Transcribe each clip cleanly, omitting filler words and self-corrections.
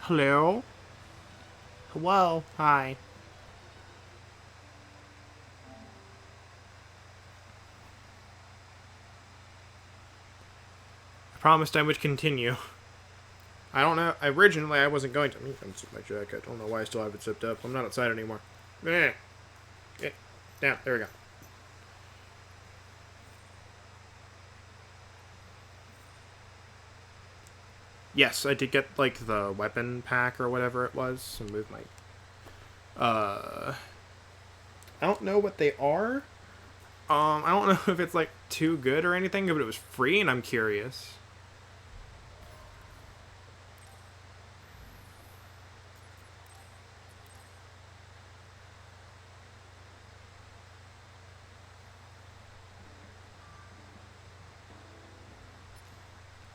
Hello? Hello? Hi. I promised I would continue. I don't know. Originally, I wasn't going to. I'm going to zip my jacket. I don't know why I still have it zipped up. I'm not outside anymore. Eh. Down. There we go. Yes, I did get, like, the weapon pack or whatever it was. And move my... I don't know what they are. I don't know if it's, like, too good or anything, but it was free and I'm curious.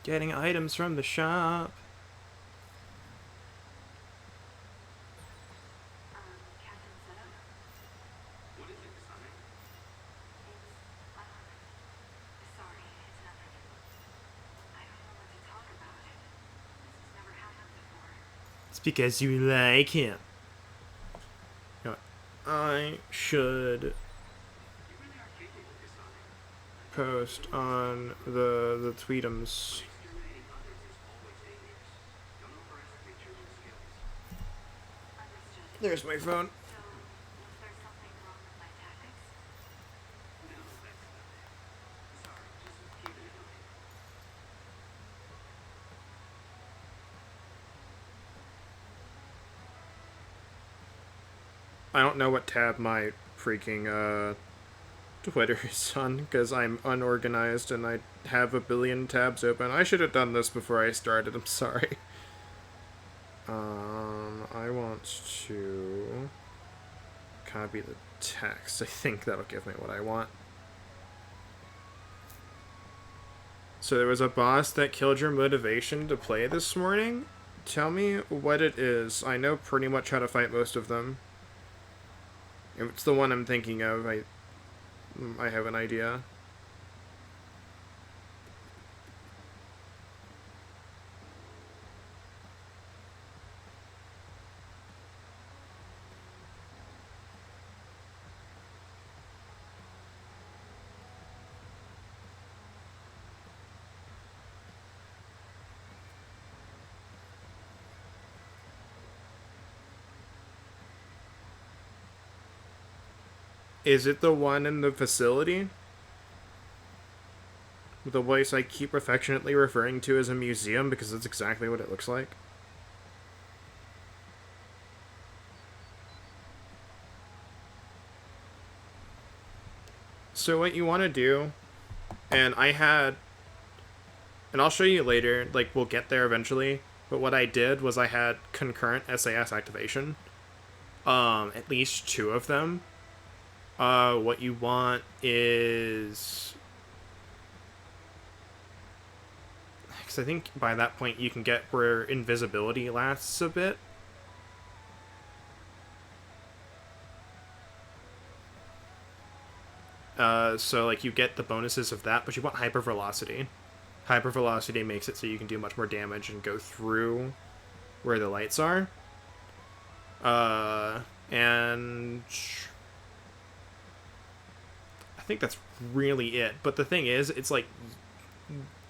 Getting items from the shop. Captain Setup? What is it, Kasane? Sorry, it's nothing. I don't know what to talk about. This has never happened before. It's because you like him. You know what? I should You really are capable, Kasane. post on the tweetums. Exterminating others is always dangerous. Don't overestimate your own skills. Understood. There's my phone. So, was there something wrong with my tactics? No, that's not it. Sorry, just keep it in mind. I don't know what tab my freaking Twitter is on because I'm unorganized and I have a billion tabs open. I should have done this before I started. I'm sorry. I want to copy the text. I think that'll give me what I want. So there was a boss that killed your motivation to play this morning? Tell me what it is. I know pretty much how to fight most of them. If it's the one I'm thinking of, I have an idea. Is it the one in the facility? The place I keep affectionately referring to as a museum because that's exactly what it looks like. So what you want to do, and I'll show you later, like we'll get there eventually, but what I did was I had concurrent SAS activation. At least two of them. What you want is... Because I think by that point you can get where invisibility lasts a bit. So like you get the bonuses of that, but you want hypervelocity. Hypervelocity makes it so you can do much more damage and go through where the lights are. And I think that's really it. But the thing is, it's like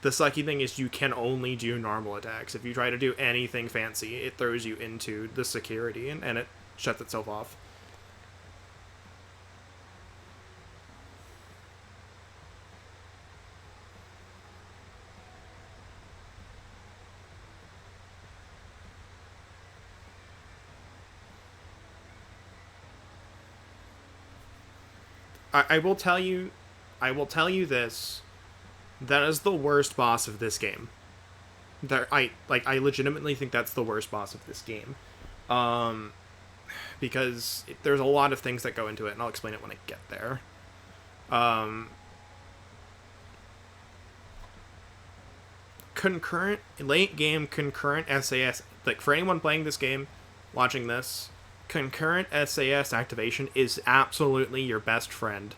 the sucky thing is you can only do normal attacks. If you try to do anything fancy, it throws you into the security and it shuts itself off. I will tell you this. That is the worst boss of this game. I legitimately think that's the worst boss of this game. Because there's a lot of things that go into it, and I'll explain it when I get there. Concurrent late game concurrent SAS, like for anyone playing this game, watching this, concurrent SAS activation is absolutely your best friend.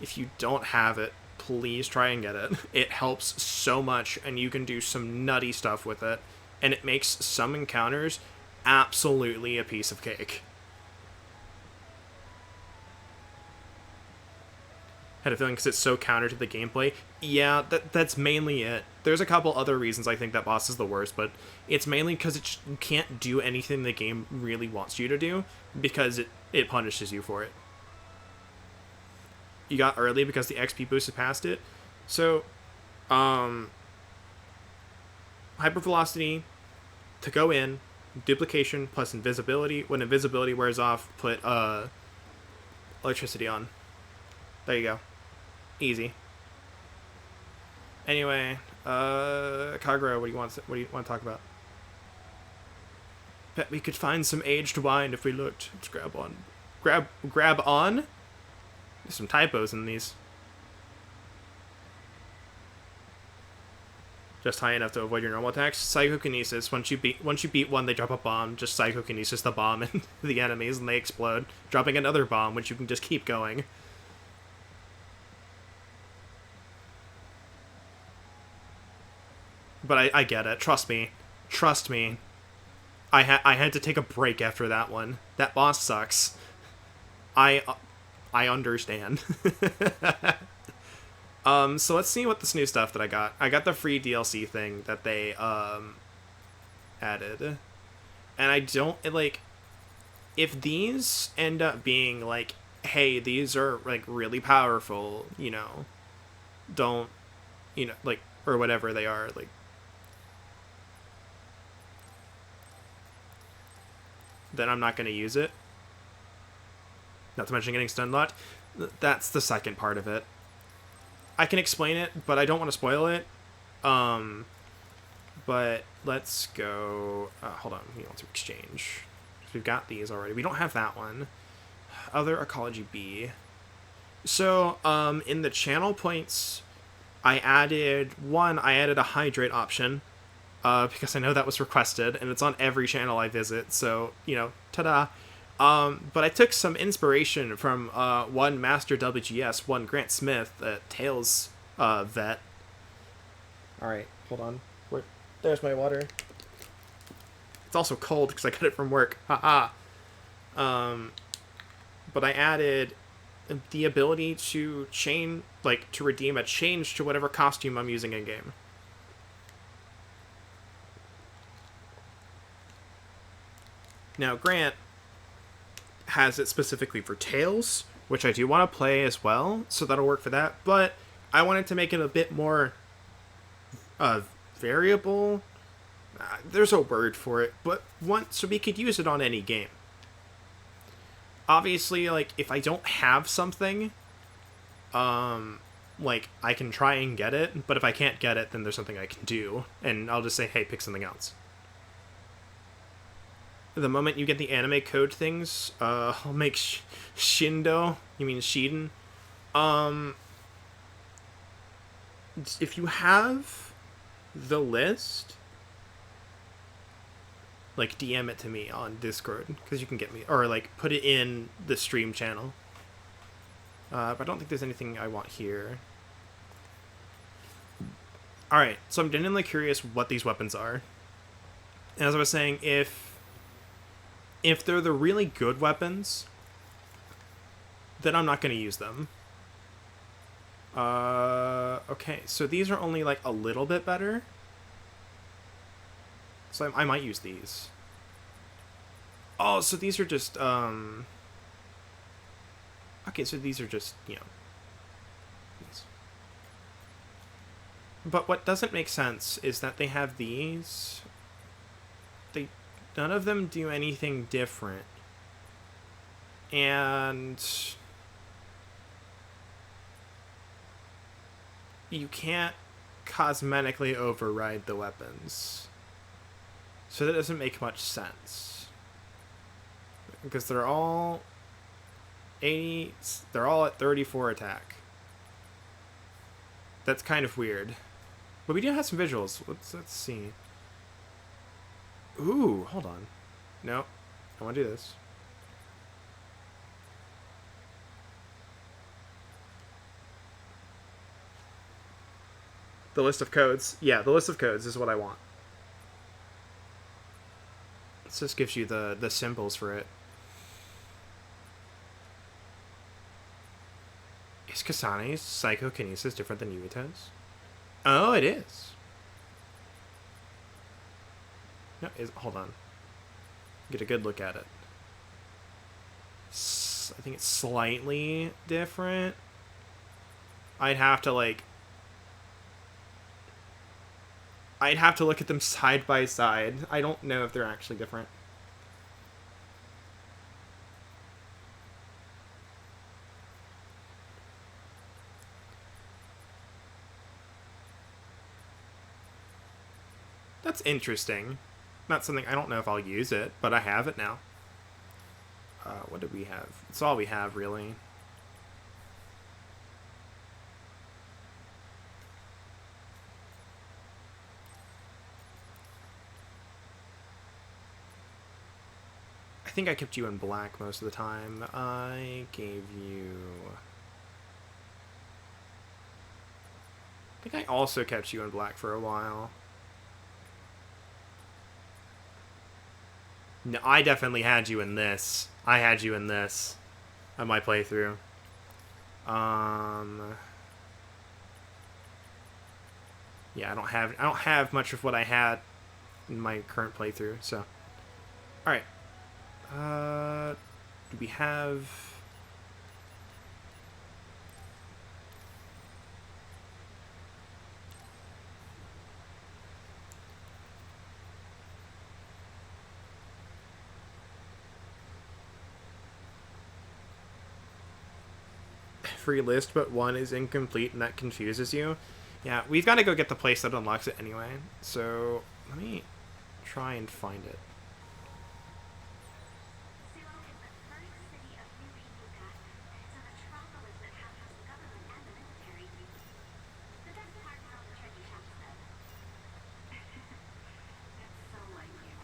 If you don't have it, please try and get it. It helps so much, and you can do some nutty stuff with it, and it makes some encounters absolutely a piece of cake. Had a feeling because it's so counter to the gameplay. Yeah, that's mainly it. There's a couple other reasons I think that boss is the worst, but it's mainly because you can't do anything the game really wants you to do because it punishes you for it. You got early because the XP boosted past it. So, hypervelocity to go in, duplication plus invisibility. When invisibility wears off, put electricity on. There you go. Easy. Anyway, Kagura, what do you want to talk about? Bet we could find some aged wine if we looked. Let's grab on. Grab on? There's some typos in these. Just high enough to avoid your normal attacks. Psychokinesis. Once you beat one, they drop a bomb. Just psychokinesis the bomb into the enemies and they explode, dropping another bomb, which you can just keep going. But I get it. Trust me. I had to take a break after that one. That boss sucks. I understand. So let's see what this new stuff that I got. I got the free DLC thing that they added. And I don't like if these end up being like, hey, these are like really powerful, don't like or whatever they are, like then I'm not going to use it. Not to mention getting stun locked. That's the second part of it. I can explain it, but I don't want to spoil it. But let's go. Hold on. We want to exchange. We've got these already. We don't have that one. Other ecology B. So, in the channel points, I added a hydrate option. Because I know that was requested, and it's on every channel I visit, so, ta-da. But I took some inspiration from one Master WGS, one Grant Smith, Tails vet. Alright, hold on. There's my water. It's also cold because I got it from work. Haha. But I added the ability to to redeem a change to whatever costume I'm using in-game. Now, Grant has it specifically for Tails, which I do want to play as well, so that'll work for that. But I wanted to make it a bit more variable. There's a word for it, but so we could use it on any game. Obviously, like, if I don't have something, like, I can try and get it, but if I can't get it, then there's something I can do, and I'll just say, hey, pick something else. The moment you get the anime code things, I'll make Shindo. You mean Shiden? If you have the list, like DM it to me on Discord because you can get me, or like put it in the stream channel. But I don't think there's anything I want here. All right, so I'm genuinely curious what these weapons are. And as I was saying, if they're the really good weapons, then I'm not going to use them. Okay, so these are only like a little bit better. So I might use these. Oh, so these are just, okay, so these are just, these. But what doesn't make sense is that they have these. None of them do anything different. And you can't cosmetically override the weapons. So that doesn't make much sense. Because they're all at 34 attack. That's kind of weird. But we do have some visuals. Let's see. Ooh, hold on. No, I want to do this. The list of codes. Yeah, the list of codes is what I want. This just gives you the symbols for it. Is Kasane's psychokinesis different than Yuita's? Oh, it is. No, hold on. Get a good look at it. I think it's slightly different. I'd have to look at them side by side. I don't know if they're actually different. That's interesting. Not something, I don't know if I'll use it, but I have it now. What did we have? It's all we have, really. I think I kept you in black most of the time. I gave you... I think I also kept you in black for a while. No, I definitely had you in this. I had you in this on my playthrough. Yeah, I don't have much of what I had in my current playthrough, so. Alright. Do we have... free list, but one is incomplete and that confuses you. Yeah, we've got to go get the place that unlocks it anyway. So let me try and find it. Suo is the first city of New Yucca. It's a metropolis that houses the government and the military. The best part is all the treasure shops, though. That's so like you.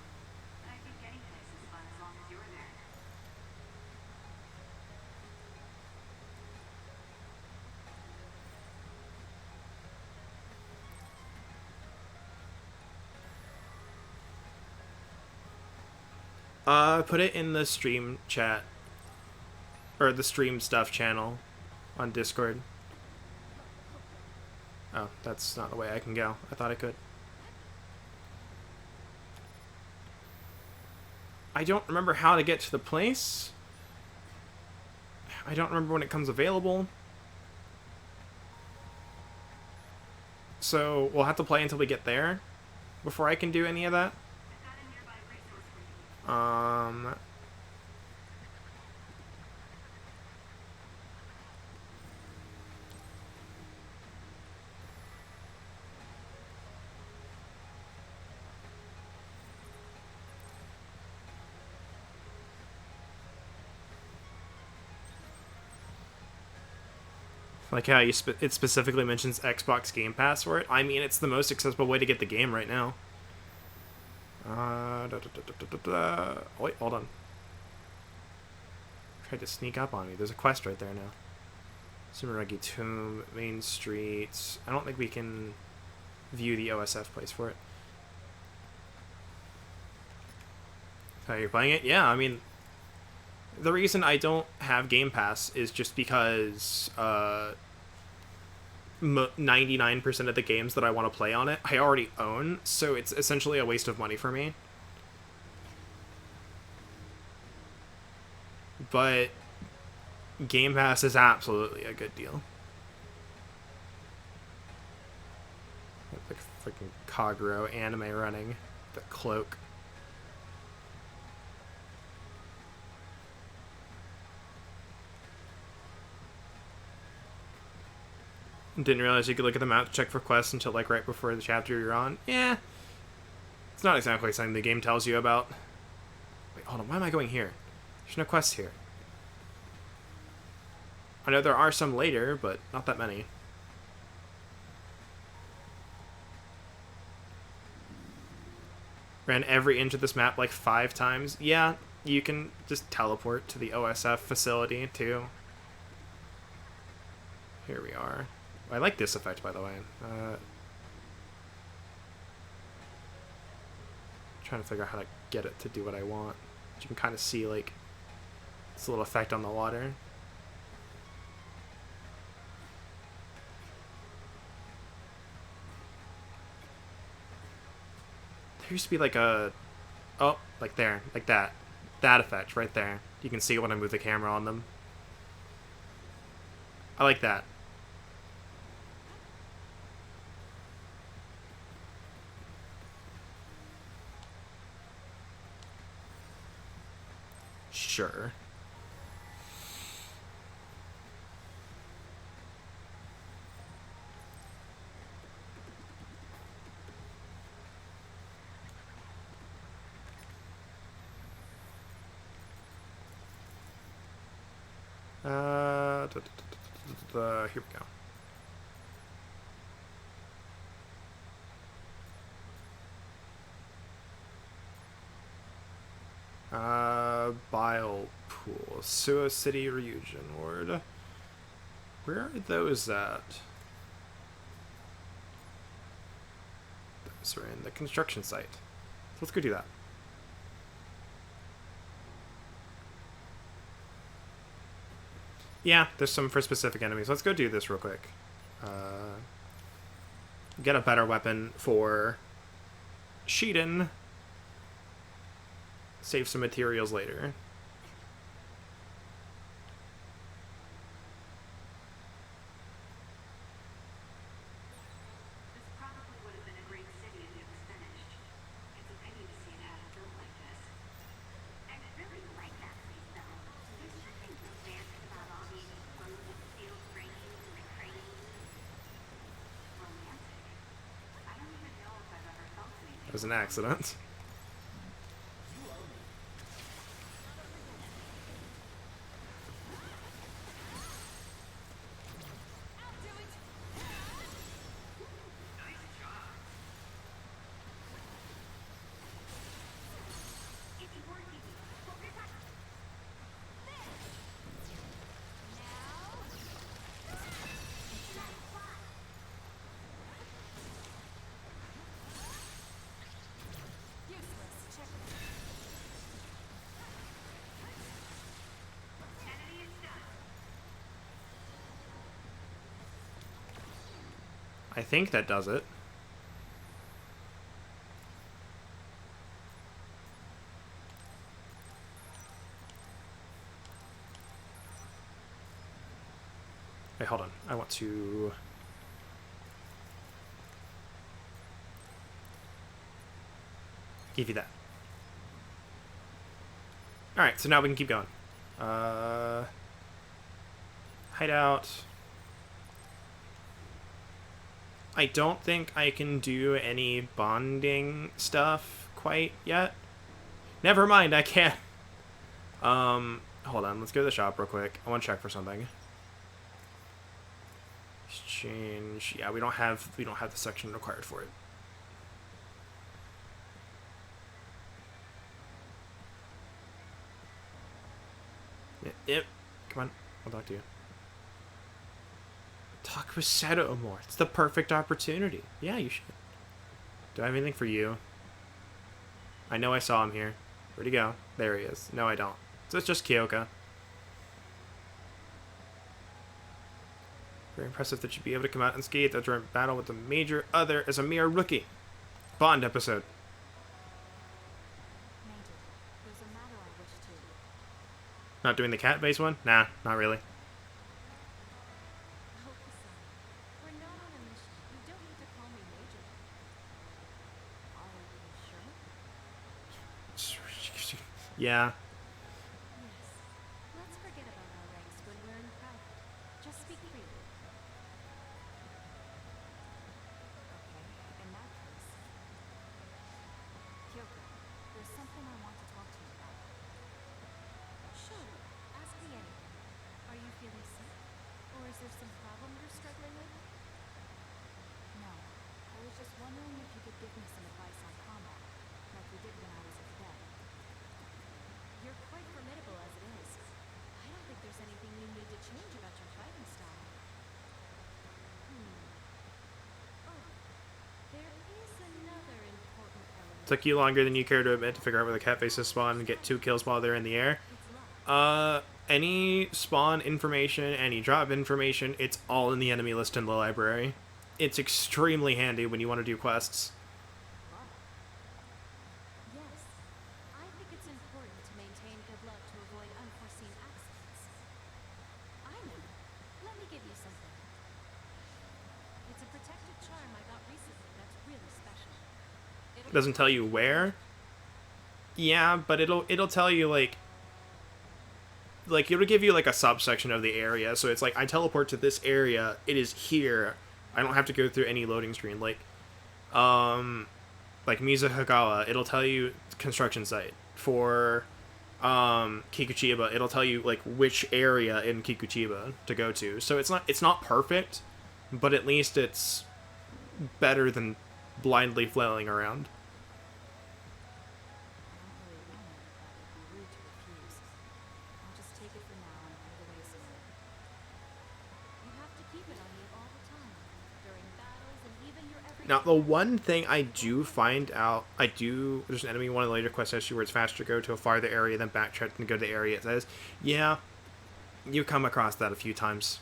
I think any place is fun as long as you're there. Put it in the stream chat. Or the stream stuff channel on Discord. Oh, that's not the way I can go. I thought I could. I don't remember how to get to the place. I don't remember when it comes available. So we'll have to play until we get there before I can do any of that. I've got a nearby resource for you. Like how it specifically mentions Xbox Game Pass for it. I mean, it's the most accessible way to get the game right now. Wait, hold on. Tried to sneak up on me. There's a quest right there now. Sumeragi Tomb, Main Street. I don't think we can view the OSF place for it. How you're playing it? Yeah, I mean, the reason I don't have Game Pass is just because 99% of the games that I want to play on it, I already own, so it's essentially a waste of money for me. But Game Pass is absolutely a good deal. Like freaking Kaguro anime running. The cloak. Didn't realize you could look at the map to check for quests until like right before the chapter you're on. Yeah. It's not exactly something the game tells you about. Wait, hold on. Why am I going here? There's no quests here. I know there are some later, but not that many. Ran every inch of this map like 5 times. Yeah, you can just teleport to the OSF facility too. Here we are. I like this effect, by the way. Trying to figure out how to get it to do what I want. You can kind of see like this little effect on the water. There used to be like a, oh, like there, like that effect right there. You can see it when I move the camera on them. I like that. Sure. Here we go. Bile pool, Suo City Ryujin Ward. Where are those at? Those are in the construction site. So let's go do that. Yeah, there's some for specific enemies. Let's go do this real quick. Get a better weapon for Shiden. Save some materials later. This probably would have been a great city if it was finished. It's a pity to see it half built like this. I really like that place, though. Don't you think romantic about all the exposed steel frames and the cranes? Romantic? I don't even know if I've ever felt anything. It was an accident. Nice job. It's working. Focus on. Enemy is done. I think that does it. Wait, hold on. I want to... give you that. Alright, so now we can keep going. Hideout. I don't think I can do any bonding stuff quite yet. Never mind, I can't. Hold on, let's go to the shop real quick. I want to check for something. Exchange. Yeah, we don't have the section required for it. Yep. Come on, I'll talk to you. Talk with Seto more. It's the perfect opportunity. Yeah, you should. Do I have anything for you? I know I saw him here. Where'd he go? There he is. No, I don't. So it's just Kyoka. Very impressive that you'd be able to come out unscathed after a battle with a major other as a mere rookie. Bond episode. Major, there's a matter I wish to. Not doing the cat-based one? Nah, not really. Oh, Kasane, we're not on a mission. You don't need to call me Major. Are you sure? Yeah. Yes. Let's forget about our ranks when we're in private. Just speak freely. Okay, in that case. Kyoko, there's something I want to talk to you about. Sure, ask me anything. Are you feeling sick? Or is there some problem you're struggling with? No, I was just wondering if you could give me some advice on combat, like you did when I was a cadet. Took you longer than you care to admit to figure out where the cat faces spawn and get 2 kills while they're in the air. It's locked. Any spawn information, any drop information, it's all in the enemy list in the library. It's extremely handy when you want to do quests. Wow. Yes. I think it's important to maintain good luck to avoid unforeseen accidents. I know. Let me give you something. It's a protective charm I got recently that's really special. It'll Doesn't tell you where. Yeah, but it'll tell you like it'll give you like a subsection of the area. So it's like I teleport to this area, it is here. I don't have to go through any loading screen. Like Mizuhagawa, it'll tell you construction site. For Kikuchiba, it'll tell you like which area in Kikuchiba to go to. So it's not perfect, but at least it's better than blindly flailing around. I don't really want it, but it'd be rude to refuse. I'll just take it for now and put it away somewhere. You have to keep it on you all the time, during battles and even your everyday. Now, the one thing I do find out, there's an enemy in one of the later quests actually where it's faster to go to a farther area than backtrack and go to the area it says. Yeah, you come across that a few times.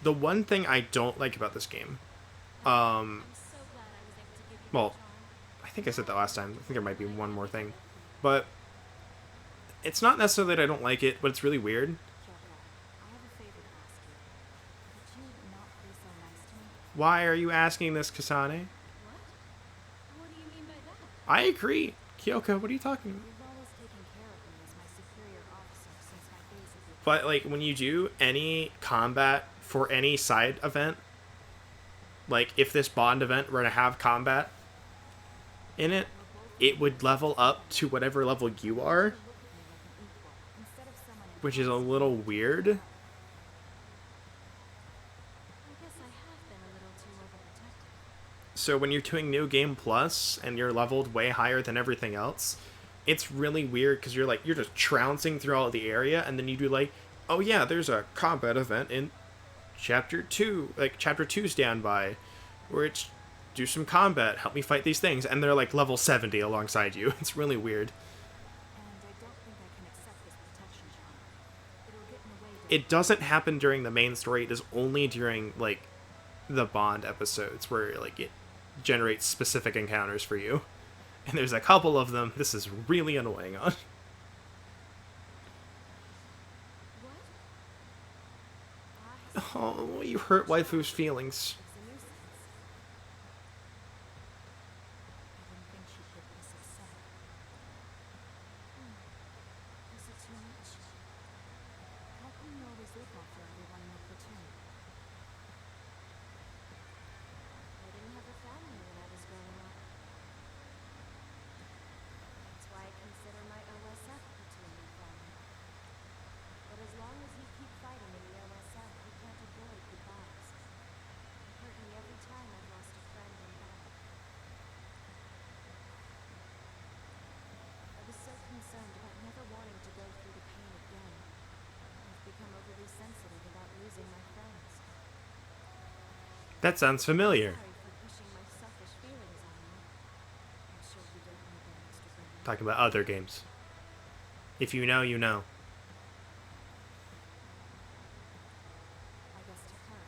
The one thing I don't like about this game, I'm so glad I was able to give you well, that charm. I think I said that last time. I think there might be one more thing. But it's not necessarily that I don't like it, but it's really weird. Kyoko, I have a favor to ask you. Could you not be so nice to me? Why are you asking this, Kasane? What? What do you mean by that? I agree. Kyoko, what are you talking about? You've always taken care of me as my superior officer since my days at the But, like, when you do any combat for any side event, like, if this Bond event were to have combat in it, it would level up to whatever level you are, look at me like an equal instead of someone in which is a little weird. I guess I have been a little too overprotective. So when you're doing New Game Plus and you're leveled way higher than everything else, it's really weird because you're just trouncing through all the area, and then you do like, oh yeah, there's a combat event in Chapter 2, like Chapter 2 standby, where it's do some combat, help me fight these things, and they're like level 70 alongside you. It's really weird. And I don't think I can accept this protection charm. It'll get in the way. It doesn't happen during the main story, it is only during like the Bond episodes where like it generates specific encounters for you. And there's a couple of them this is really annoying on. What? Why has Oh, you hurt waifu's feelings. a nuisance? I didn't think she'd get this upset. Is it too much? How come you always look after everyone in the platoon? I didn't have a family when I was growing up. That's why I consider my OSF platoon my family. But as long as you keep fighting in the OSF, you can't avoid goodbyes. It hurt me every time I've lost a friend in battle. I was so concerned about never wanting to go through the pain again. I've become overly sensitive about losing my friends. That sounds familiar. Sorry for pushing my selfish feelings on you. I'm sure you don't need that extra burden. Talking about other games. If you know, you know. I guess to her,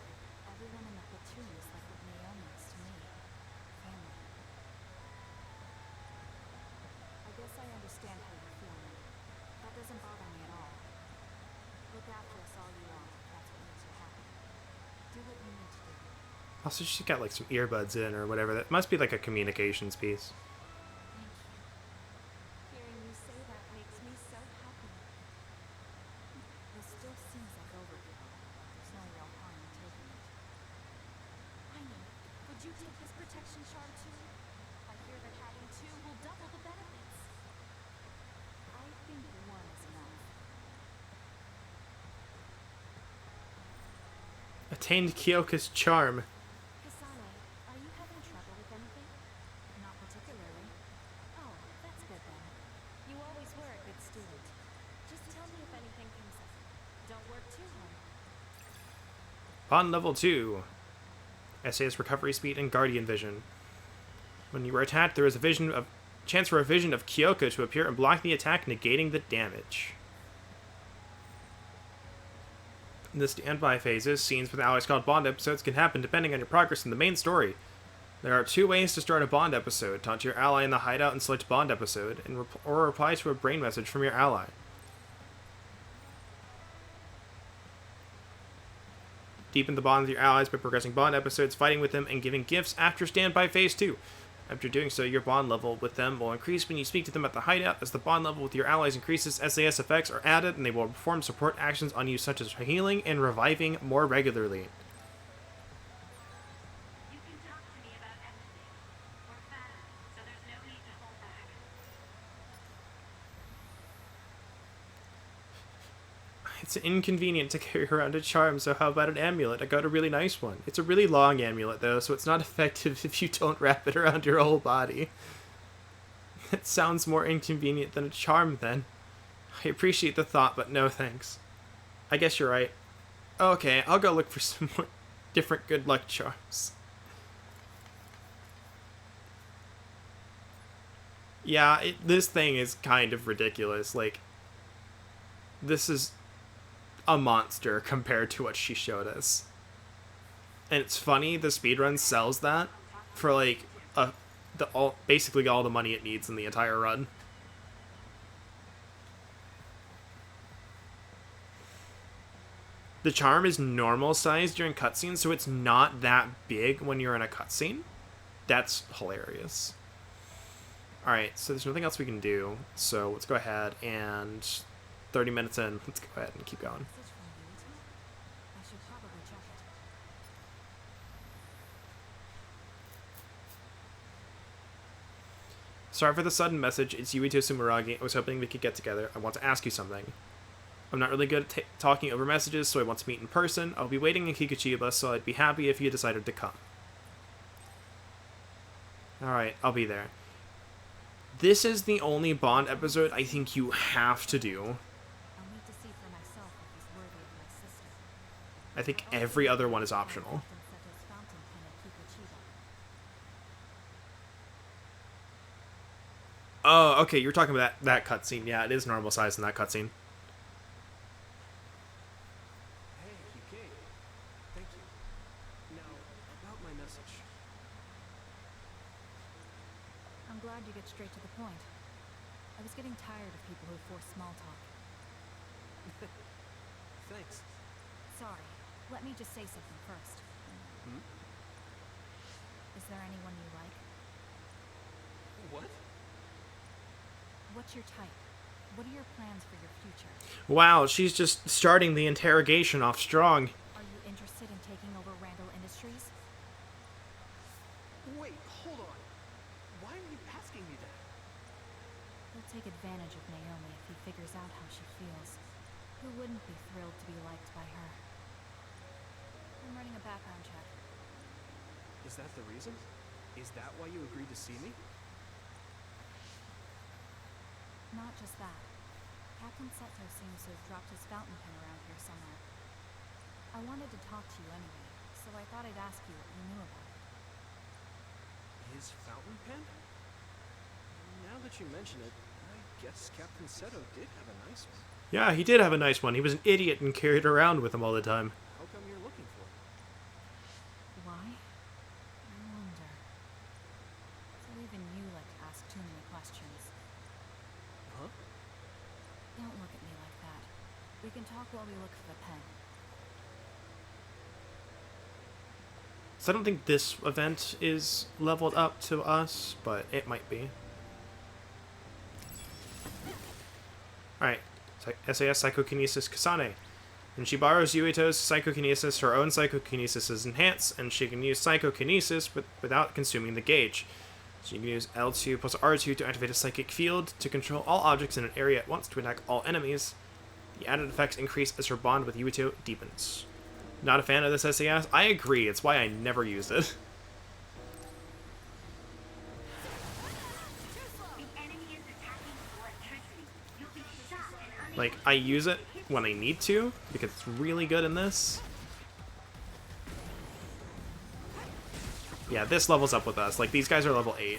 everyone in the platoon is like what Naomi is to me. Family. I guess I understand how you're feeling. That doesn't bother me at all. Look after us all you want, if that's what makes you happy. Do what you need to do. Also, she's got like some earbuds in or whatever. That must be like a communications piece. Thank you. Hearing you say that makes me so happy. This still seems like overkill. There's no real harm in taking it. I know. Would you take this protection charm too? I hear that having two will double the benefits. I think one is enough. Attained Kyoka's charm. Kasane, are you having trouble with anything? Not particularly. Oh, that's good then. You always were a good student. Just tell me if anything comes up. Don't work too hard. Bond level 2. SAS recovery speed and guardian vision. When you were attacked, there was a vision of chance for a vision of Kyoko to appear and block the attack, negating the damage. In the standby phases, scenes with allies called Bond episodes can happen depending on your progress in the main story. There are 2 ways to start a Bond episode: taunt your ally in the hideout and select Bond episode, or reply to a brain message from your ally. Deepen the bond with your allies by progressing Bond episodes, fighting with them, and giving gifts after standby phase 2. After doing so, your bond level with them will increase when you speak to them at the hideout. As the bond level with your allies increases, SAS effects are added, and they will perform support actions on you such as healing and reviving more regularly. You can talk to me about everything. We're family, so there's no need to hold back. It's inconvenient to carry around a charm, so how about an amulet? I got a really nice one. It's a really long amulet, though, so it's not effective if you don't wrap it around your whole body. That sounds more inconvenient than a charm, then. I appreciate the thought, but no thanks. I guess you're right. Okay, I'll go look for some more different good luck charms. Yeah, this thing is kind of ridiculous. Like, this is a monster compared to what she showed us. And it's funny, the speedrun sells that for like basically all the money it needs in the entire run. The charm is normal size during cutscenes, so it's not that big when you're in a cutscene. That's hilarious. Alright, so there's nothing else we can do, so let's go ahead and 30 minutes in, let's go ahead and keep going. I should probably check it. Sorry for the sudden message, it's Yuito Sumeragi. I was hoping we could get together. I want to ask you something. I'm not really good at talking over messages, so I want to meet in person. I'll be waiting in Kikuchiba, so I'd be happy if you decided to come. Alright, I'll be there. This is the only Bond episode I think you have to do. I'll need to see for myself if he's worthy of my sister. I think every other one is optional. Captain Seto's fountain pen at Kikuchiba. Oh, okay, you're talking about that cutscene. Yeah, it is normal size in that cutscene. Hey, you came. Thank you. Now, about my message. I'm glad you get straight to the point. I was getting tired of people who force small talk. Thanks. Sorry, let me just say something first. Hmm? Is there anyone you like? What? What's your type? What are your plans for your future? Wow, she's just starting the interrogation off strong. Are you interested in taking over Randall Industries? Wait, hold on. Why are you asking me that? He'll take advantage of Naomi if he figures out how she feels. Who wouldn't be thrilled to be liked by her? I'm running a background check. Is that the reason? Is that why you agreed to see me? Not just that. Captain Seto seems to have dropped his fountain pen around here somewhere. I wanted to talk to you anyway, so I thought I'd ask you what you knew about it. His fountain pen? Now that you mention it, I guess Captain Seto did have a nice one. Yeah, he did have a nice one. He was an idiot and carried it around with him all the time. How come you're looking for it? Why? I wonder. So even you like to ask too many questions. Huh? Don't look at me like that. We can talk while we look for the pen. So I don't think this event is leveled up to us, but it might be. Alright, SAS Psychokinesis Kasane. When she borrows Yuito's psychokinesis, her own psychokinesis is enhanced, and she can use psychokinesis without consuming the gauge. She can use L2 plus R2 to activate a psychic field to control all objects in an area at once to attack all enemies. The added effects increase as her bond with Yuito deepens. Not a fan of this SAS? I agree, it's why I never used it. The enemy is attacking with electricity. You'll be shocked and unable Like, I use it when I need to, because it's really good in this. Yeah, this levels up with us. Like, these guys are level 8.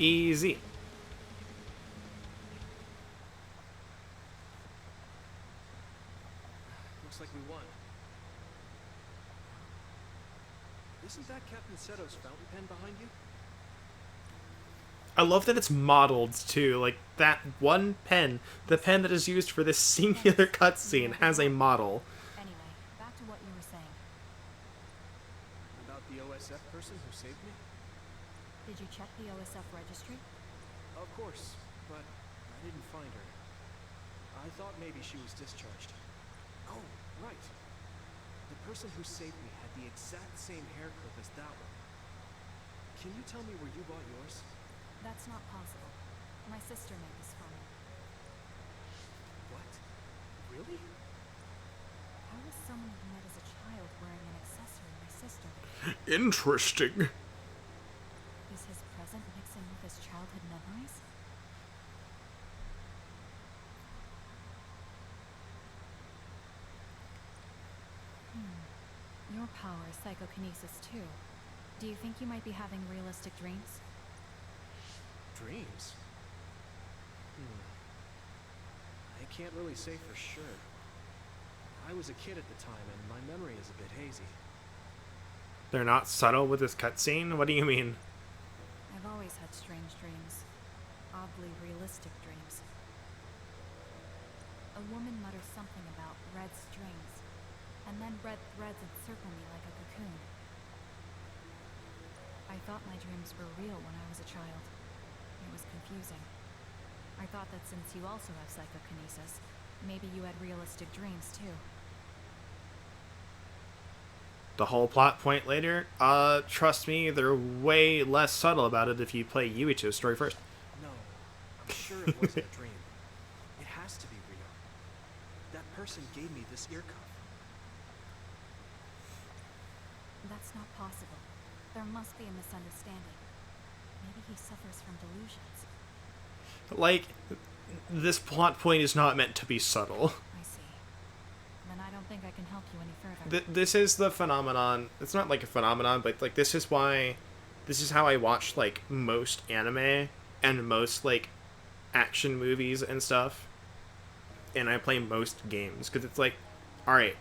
Easy. Looks like we won. Isn't that Captain Seto's fountain pen behind you? I love that it's modeled too. Like that one pen, the pen that is used for this singular cutscene, has a model. Anyway, back to what you were saying. About the OSF person who saved me? Did you check the OSF registry? Of course, but I didn't find her. I thought maybe she was discharged. Oh, right. The person who saved me had the exact same hair clip as that one. Can you tell me where you bought yours? That's not possible. My sister made this for me. What? Really? How was someone who met as a child wearing an accessory my sister made? Interesting. Is his present mixing with his childhood memories? Your power is psychokinesis too. Do you think you might be having realistic dreams? Dreams? I can't really say for sure. I was a kid at the time, and my memory is a bit hazy. They're not subtle with this cutscene? What do you mean? I've always had strange dreams. Oddly realistic dreams. A woman mutters something about red strings, and then red threads encircle me like a cocoon. I thought my dreams were real when I was a child. It was confusing. I thought that since you also have psychokinesis, maybe you had realistic dreams too. The whole plot point later? Trust me, they're way less subtle about it if you play Yuichi's story first. No, I'm sure it wasn't a dream. It has to be real. That person gave me this ear cuff. That's not possible. There must be a misunderstanding. Maybe he suffers from delusions. Like, this plot point is not meant to be subtle. I see. Then I don't think I can help you any further. This is the phenomenon. It's not like a phenomenon, but like this is how I watch like most anime and most like action movies and stuff, and I play most games because it's like, all right,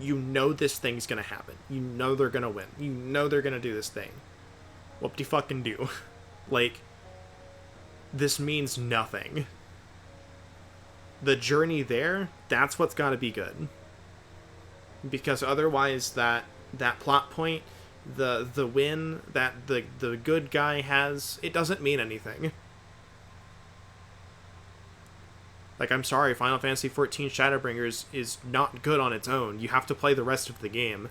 you know this thing's gonna happen, you know they're gonna win, you know they're gonna do this thing. What do you fucking do? Like, this means nothing. The journey there, that's what's gotta be good. Because otherwise that plot point, the win that the good guy has, it doesn't mean anything. Like, I'm sorry, Final Fantasy XIV Shadowbringers is not good on its own. You have to play the rest of the game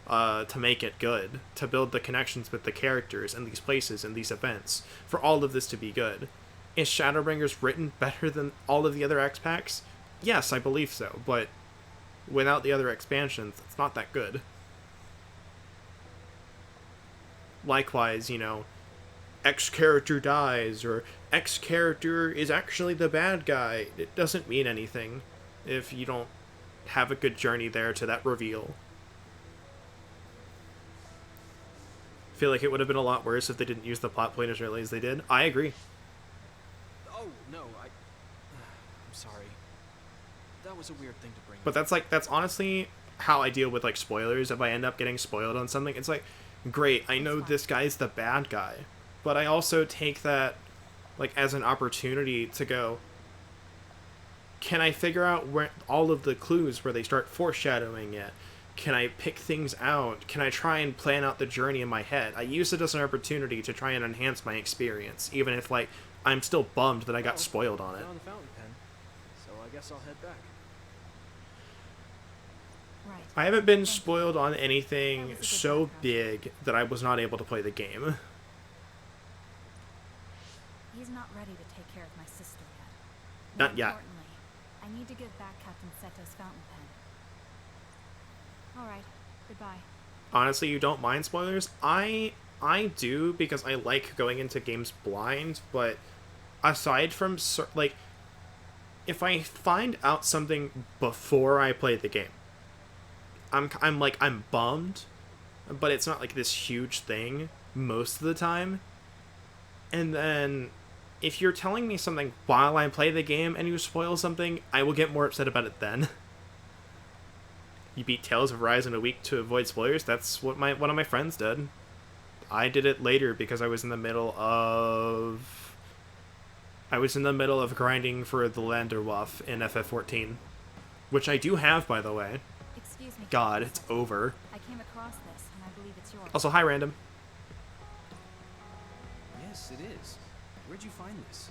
to make it good, to build the connections with the characters and these places and these events, for all of this to be good. Is Shadowbringers written better than all of the other X packs? Yes, I believe so, but without the other expansions, it's not that good. Likewise, you know, X character dies, or X character is actually the bad guy. It doesn't mean anything if you don't have a good journey there to that reveal. I feel like it would have been a lot worse if they didn't use the plot point as early as they did. I agree. Oh, no, I'm sorry. That was a weird thing to bring But up. that's honestly how I deal with like spoilers. If I end up getting spoiled on something, it's like, great, I know this guy's the bad guy, but I also take that like as an opportunity to go, can I figure out where all of the clues where they start foreshadowing it? Can I pick things out? Can I try and plan out the journey in my head? I use it as an opportunity to try and enhance my experience, even if like I'm still bummed that I got spoiled on it. Found the fountain pen, so I guess I'll head back. Right. I haven't been spoiled on anything so big that I was not able to play the game. He's not ready to take care of my sister yet. Not yet. Importantly, I need to give back Captain Seto's fountain pen. Alright, goodbye. Honestly, you don't mind spoilers? I do, because I like going into games blind, but aside from like, if I find out something before I play the game, I'm bummed, but it's not like this huge thing most of the time. And then, if you're telling me something while I play the game and you spoil something, I will get more upset about it then. You beat Tales of Rise in a week to avoid spoilers? That's what one of my friends did. I did it later because I was in the middle of grinding for the Landerwaffe in FF14, which I do have, by the way. Excuse me. God, it's over. I came across this, and I believe it's yours. Also, hi, Random. Yes, it is. Where'd you find this?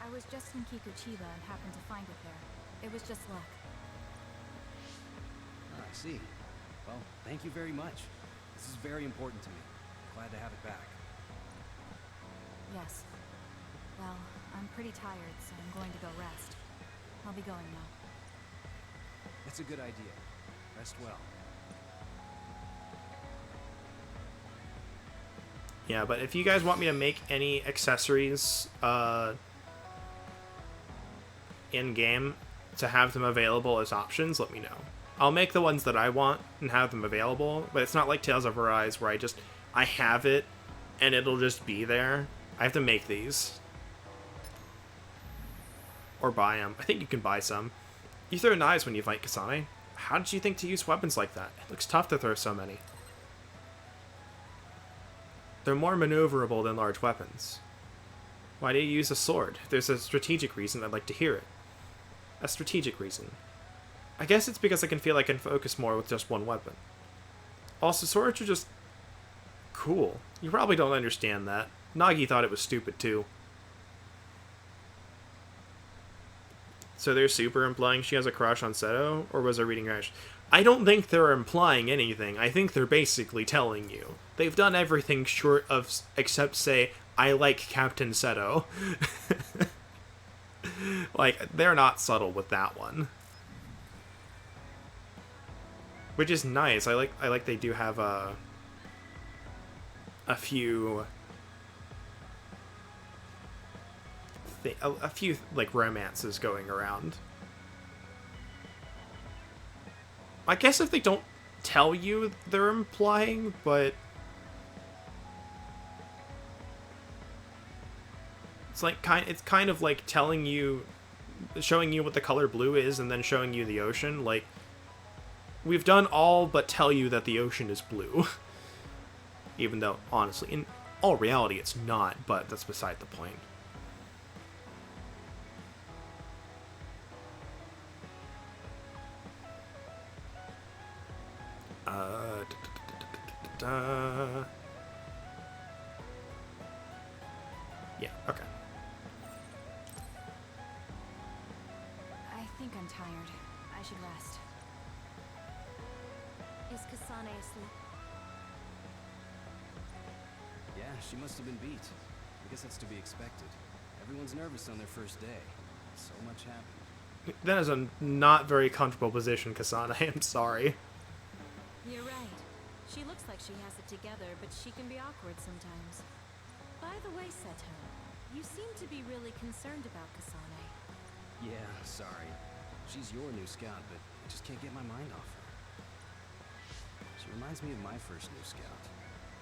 I was just in Kikuchiba and happened to find it there. It was just luck. Oh, I see. Well, thank you very much. This is very important to me. Glad to have it back. Yes. Well, I'm pretty tired, so I'm going to go rest. I'll be going now. That's a good idea. Rest well. Yeah, but if you guys want me to make any accessories in-game to have them available as options, let me know. I'll make the ones that I want and have them available, but it's not like Tales of Arise where I have it and it'll just be there. I have to make these. Or buy them. I think you can buy some. You throw knives when you fight Kasane. How did you think to use weapons like that? It looks tough to throw so many. They're more maneuverable than large weapons. Why do you use a sword? If there's a strategic reason, I'd like to hear it. A strategic reason. I guess it's because I can feel I can focus more with just one weapon. Also, swords are just cool. You probably don't understand that. Nagi thought it was stupid too. So they're super implying she has a crush on Seto? Or was I reading rash? I don't think they're implying anything. I think they're basically telling you. They've done everything short of except say, I like Captain Seto. Like, they're not subtle with that one. Which is nice. I like they do have a few like romances going around. I guess if they don't tell you, they're implying, but it's kind of like telling you, showing you what the color blue is and then showing you the ocean. Like, we've done all but tell you that the ocean is blue. Even though, honestly, in all reality, it's not, but that's beside the point. Yeah, okay. I think I'm tired. I should rest. Is Kasane asleep? Yeah, she must have been beat. I guess that's to be expected. Everyone's nervous on their first day. So much happened. That is a not very comfortable position, Kasane. I'm sorry. You're right. She looks like she has it together, but she can be awkward sometimes. By the way, Seto, you seem to be really concerned about Kasane. Yeah, sorry. She's your new scout, but I just can't get my mind off her. She reminds me of my first new scout.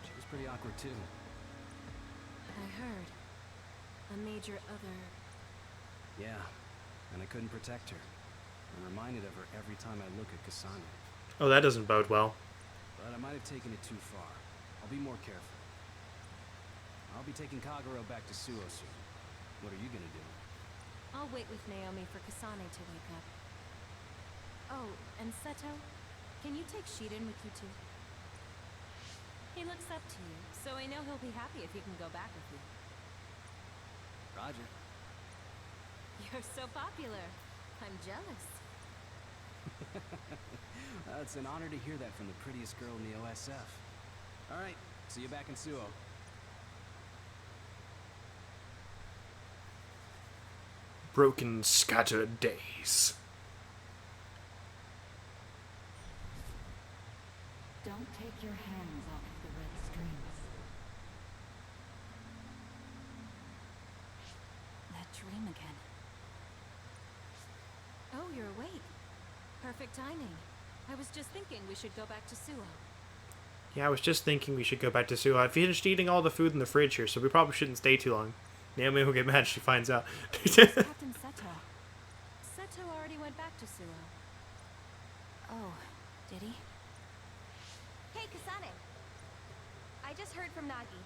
She was pretty awkward too. I heard. A major other... Yeah, and I couldn't protect her. I'm reminded of her every time I look at Kasane. Oh, that doesn't bode well. But I might have taken it too far. I'll be more careful. I'll be taking Kagero back to Suo soon. What are you gonna do? I'll wait with Naomi for Kasane to wake up. Oh, and Seto, can you take Shiden with you too? He looks up to you, so I know he'll be happy if he can go back with you. Roger. You're so popular. I'm jealous. It's an honor to hear that from the prettiest girl in the OSF. Alright, see you back in Suo. Broken, scattered days. Don't take your hands off of the red strings. That dream again. Oh, you're awake. Perfect timing. I was just thinking we should go back to Suo. Yeah, I was just thinking we should go back to Suha. I finished eating all the food in the fridge here, so we probably shouldn't stay too long. Naomi will get mad if she finds out. Captain Seto. Seto already went back to Suo. Oh, did he? Hey, Kasane. I just heard from Nagi.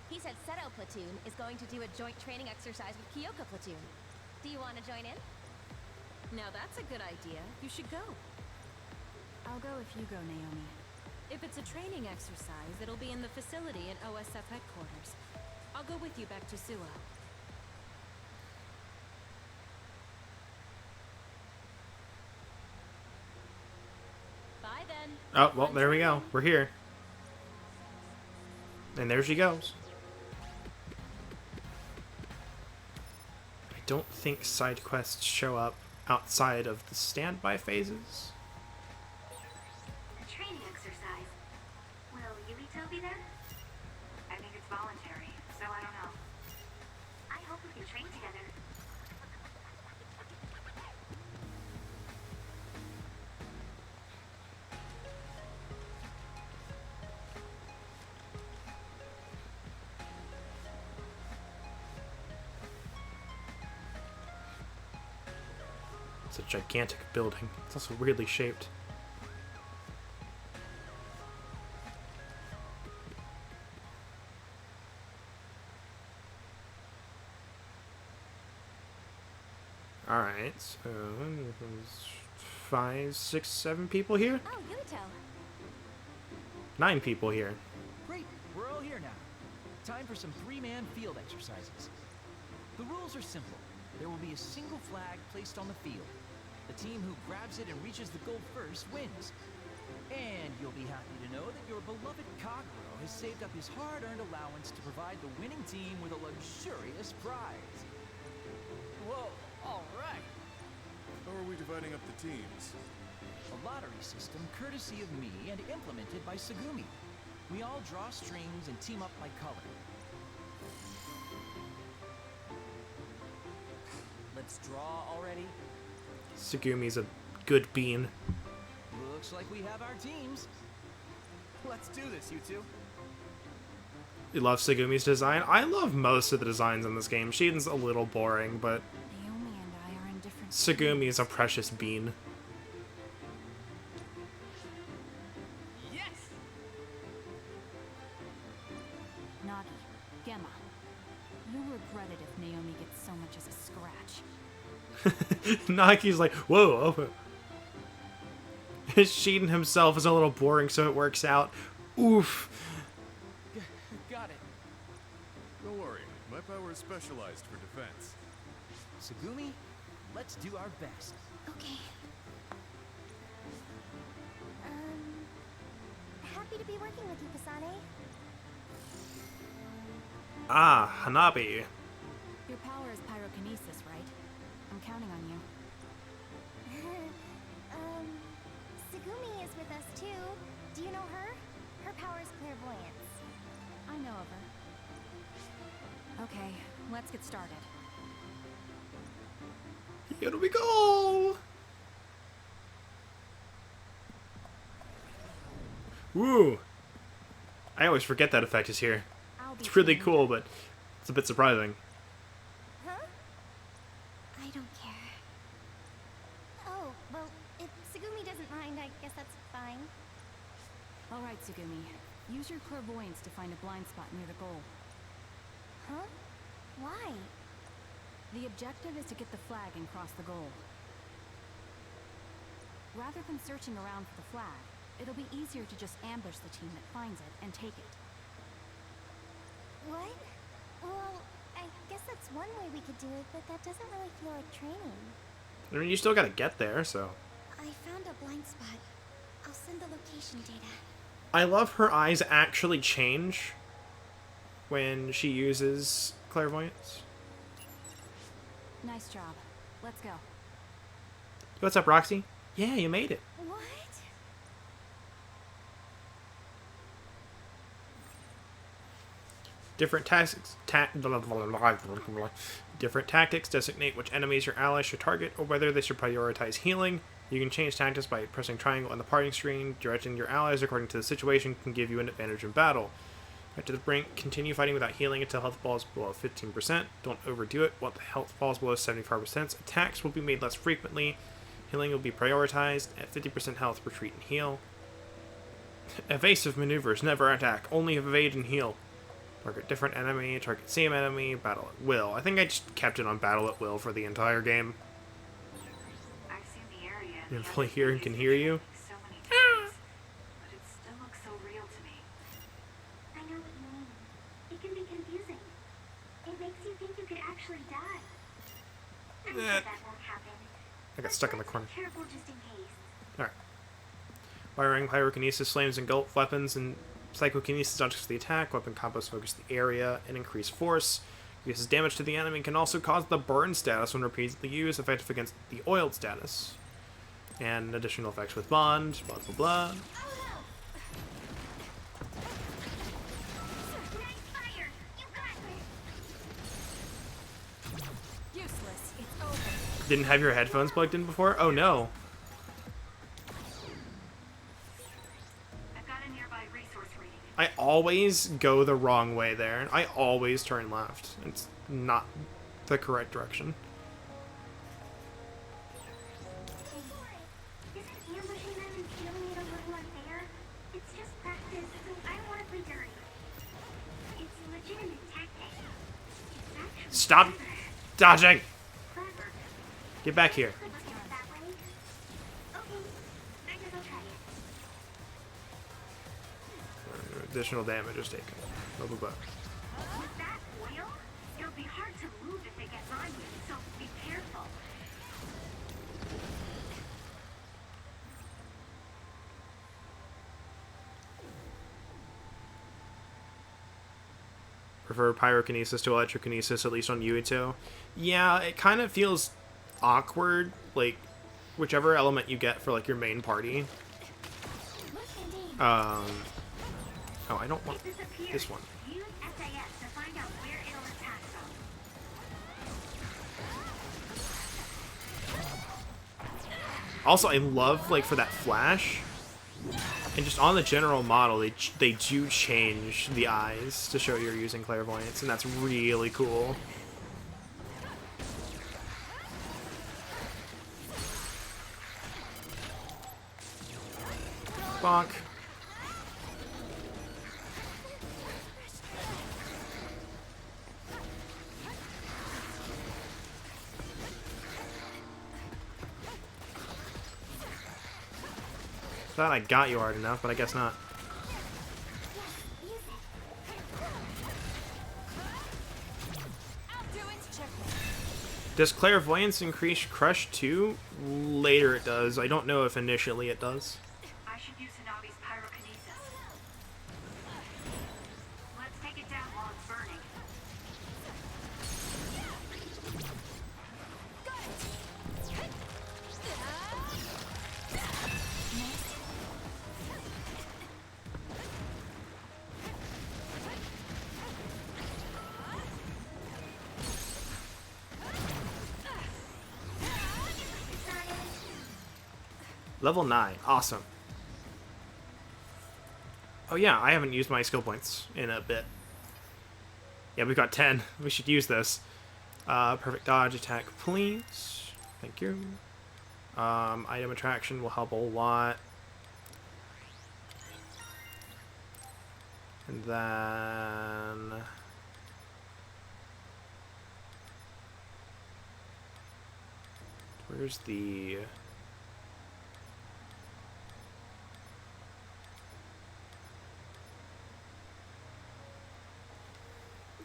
He said Seto Platoon is going to do a joint training exercise with Kyoka Platoon. Do you want to join in? Now that's a good idea. You should go. I'll go if you go, Naomi. If it's a training exercise, it'll be in the facility at OSF headquarters. I'll go with you back to Suo. Bye then. Oh, well, there we go. We're here. And there she goes. I don't think side quests show up outside of the standby phases. A training exercise. Will Yurito be there? I think it's voluntary, so I don't know. I hope we can train together. It's a gigantic building. It's also weirdly shaped. Alright, so there's 5, 6, 7 people here? Oh, Yurito. 9 people here. Great, we're all here now. Time for some three-man field exercises. The rules are simple. There will be a single flag placed on the field. The team who grabs it and reaches the goal first wins. And you'll be happy to know that your beloved Kaguro has saved up his hard-earned allowance to provide the winning team with a luxurious prize. Whoa, all right. How are we dividing up the teams? A lottery system courtesy of me and implemented by Tsugumi. We all draw strings and team up by color. Let's draw already. Sugumi's a good bean. Looks like we have our teams. Let's do this, you two. You love Sugumi's design? I love most of the designs in this game. Shiden's a little boring, but Naomi and I are in different Tsugumi is a precious bean. Yes! Nagi, Gemma. You'll regret it if Naomi gets so much as a scratch. Nagi's like, whoa. Oh. Shiden himself is a little boring, so it works out. Oof. Got it. Don't worry, my power is specialized for defense. Tsugumi, let's do our best. Okay. Happy to be working with you, Kasane. Ah, Hanabi. Your power is pyrokinesis, right? I'm counting on you. Tsugumi is with us too. Do you know her? Her power is clairvoyance. I know of her. Okay, let's get started. Here we go. Woo. I always forget that effect is here. I'll be It's really training. cool, but it's a bit surprising. Huh? I don't care. Oh, well, if Tsugumi doesn't mind, I guess that's fine. All right, Tsugumi. Use your clairvoyance to find a blind spot near the goal. Huh? Why? The objective is to get the flag and cross the goal. Rather than searching around for the flag, it'll be easier to just ambush the team that finds it and take it. What? Well, I guess that's one way we could do it, but that doesn't really feel like training. I mean, you still gotta get there, so. I found a blind spot. I'll send the location data. I love her eyes actually change when she uses clairvoyance. Nice job. Let's go. What's up, Roxy? Yeah, you made it. What? Different different tactics designate which enemies your allies should target or whether they should prioritize healing. You can change tactics by pressing triangle on the parting screen. Directing your allies according to the situation can give you an advantage in battle. Right to the brink, continue fighting without healing until health falls below 15%. Don't overdo it. While the health falls below 75%, attacks will be made less frequently. Healing will be prioritized. At 50% health, retreat and heal. Evasive maneuvers, never attack. Only evade and heal. Target different enemy, target same enemy, battle at will. I think I just kept it on battle at will for the entire game. I've seen the area. You fully hear and can hear you. So many times, but it still looks so real to me. I know what you mean. It can be confusing. It makes you think you could actually die. I'm sure that won't happen. I got stuck in the corner. Careful just in case. Alright. Firing pyrokinesis, flames engulf weapons, and psychokinesis dodges the attack. Weapon combos focus the area and increase force. Increases damage to the enemy, can also cause the burn status when repeatedly used, effective against the oiled status. And additional effects with bond, blah blah blah. Nice fire! You got this! Useless. It's over. Didn't have your headphones plugged in before? Oh no. I've got a nearby resource reading. I always go the wrong way there. I always turn left. It's not the correct direction. Isn't ambushing them and stealing it a little unfair? It's just practice, so I don't want to play dirty. It's a legitimate tactic. It's actually Stop dodging! clever. Get back here. Could look at it that way. Okay, I guess I'll try it. Additional damage is taken. Blah blah blah. With that oil, it'll be hard to move if they get on you, so be careful. Prefer pyrokinesis to electrokinesis, at least on Yuito. Yeah, it kind of feels awkward, like, whichever element you get for, like, your main party. Oh, I don't want It disappears. this one. Use SAS to find out where it'll attack from. Also, I love, like, for that flash, and just on the general model, they do change the eyes to show you're using clairvoyance, and that's really cool. Bonk. Thought I got you hard enough, but I guess not. Does clairvoyance increase crush too? Later it does. I don't know if initially it does. I should use Hanabi's pyrokinesis. Let's take it down while it's burning. Level 9. Awesome. Oh yeah, I haven't used my skill points in a bit. Yeah, we've got 10. We should use this. Perfect dodge attack, please. Thank you. Item attraction will help a lot. And then... where's the...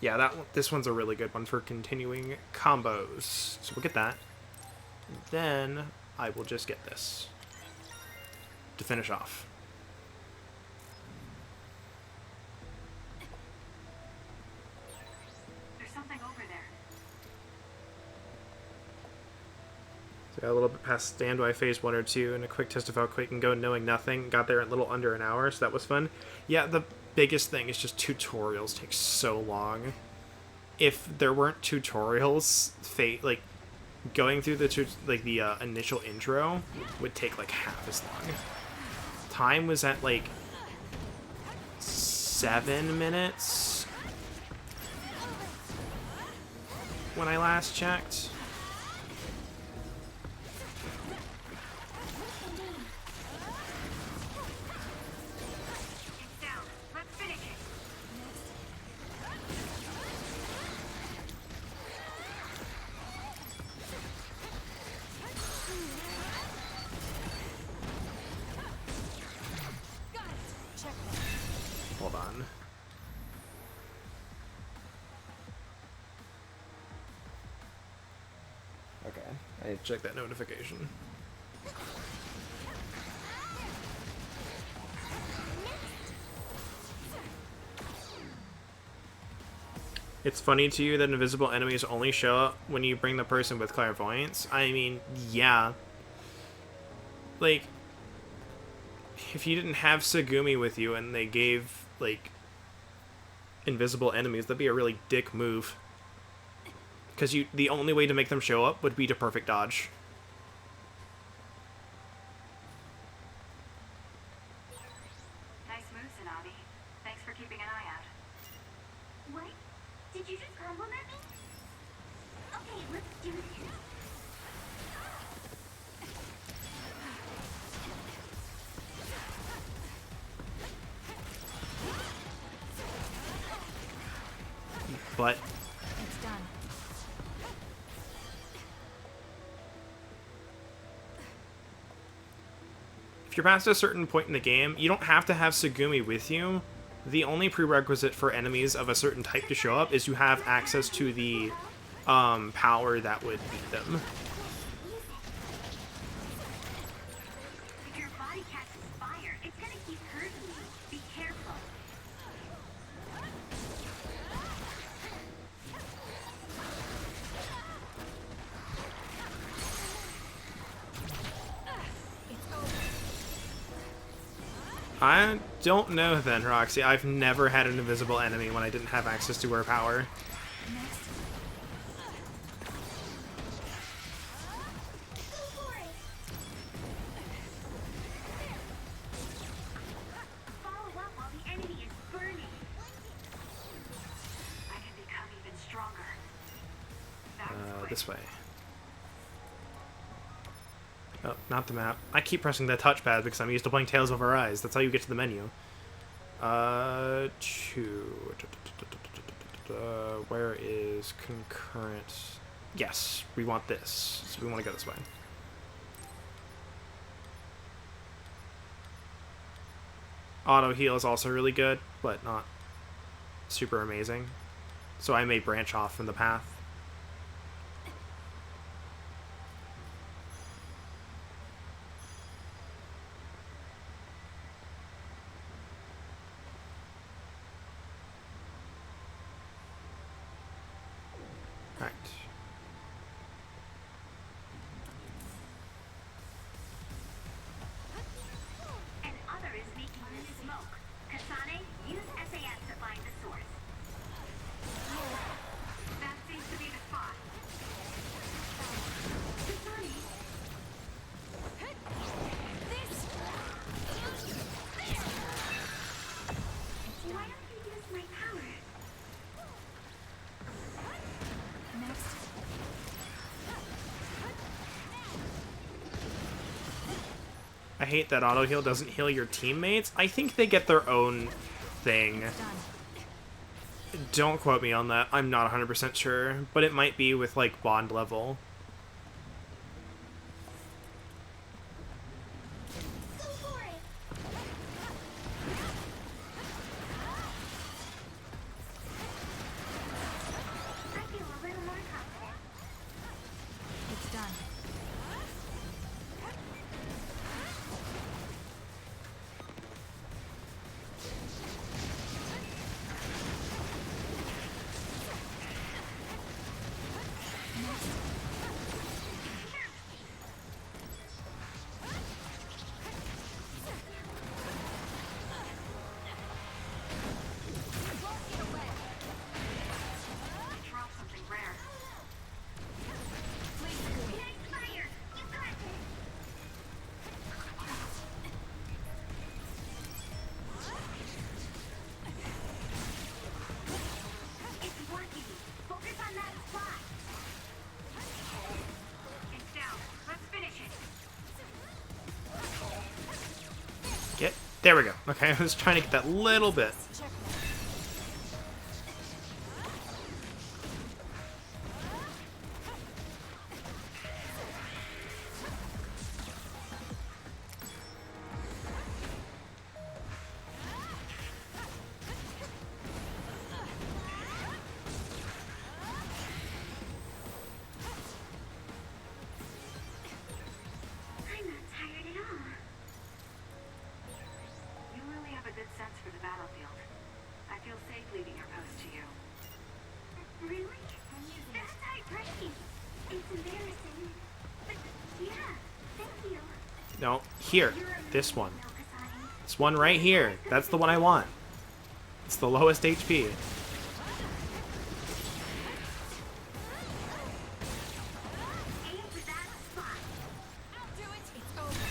yeah, this one's a really good one for continuing combos. So we'll get that. And then I will just get this to finish off. There's something over there. So got a little bit past standby phase 1 or 2 and a quick test of how quick it can go knowing nothing. Got there in a little under an hour, so that was fun. Yeah, the biggest thing is just tutorials take so long. If there weren't tutorials, going through the initial intro would take like half as long. Time was at like 7 minutes when I last checked. It's down. Let's finish it. Hold on. Okay, I need to check that notification. It's funny to you that invisible enemies only show up when you bring the person with clairvoyance? I mean, yeah. Like, if you didn't have Sagumi with you and they gave, like, invisible enemies, that'd be a really dick move. Because the only way to make them show up would be to perfect dodge. Nice move, Tsunami. Thanks for keeping an eye out. What? Did you just compliment me? Okay, let's do this. But It's done. if you're past a certain point in the game, you don't have to have Sagumi with you. The only prerequisite for enemies of a certain type to show up is you have access to the power that would beat them. If your body catches fire, it's gonna keep hurting you. Be careful. I don't know then, Roxy. I've never had an invisible enemy when I didn't have access to her power. Follow up while the enemy is burning. I can become even stronger. That's great. This way. Oh, not the map. I keep pressing the touchpad because I'm used to playing Tales of Arise. That's how you get to the menu. Where is concurrent? Yes, we want this. So we want to go this way. Auto heal is also really good, but not super amazing. So I may branch off from the path. Right. An other is making this smoke. Kasane, use SAS to find the source. That seems to be the spot. Kasane, why don't you use my power? Next. I hate that auto heal doesn't heal your teammates. I think they get their own thing. Done. Don't quote me on that. I'm not 100% sure, but it might be with like bond level. Go for it! I feel a little more confident. It's done. Next. Get... There we go. Okay, I was trying to get that little bit. I'm not tired at all. You really have a good sense for the battlefield. I feel safe leaving your post to you. Really? That's heartbreaking. It's embarrassing. But yeah, thank you. No, here. This one. No, Kasane. This one right here. That's the one I want. It's the lowest HP. Aim for that spot. I'll do it. It's over.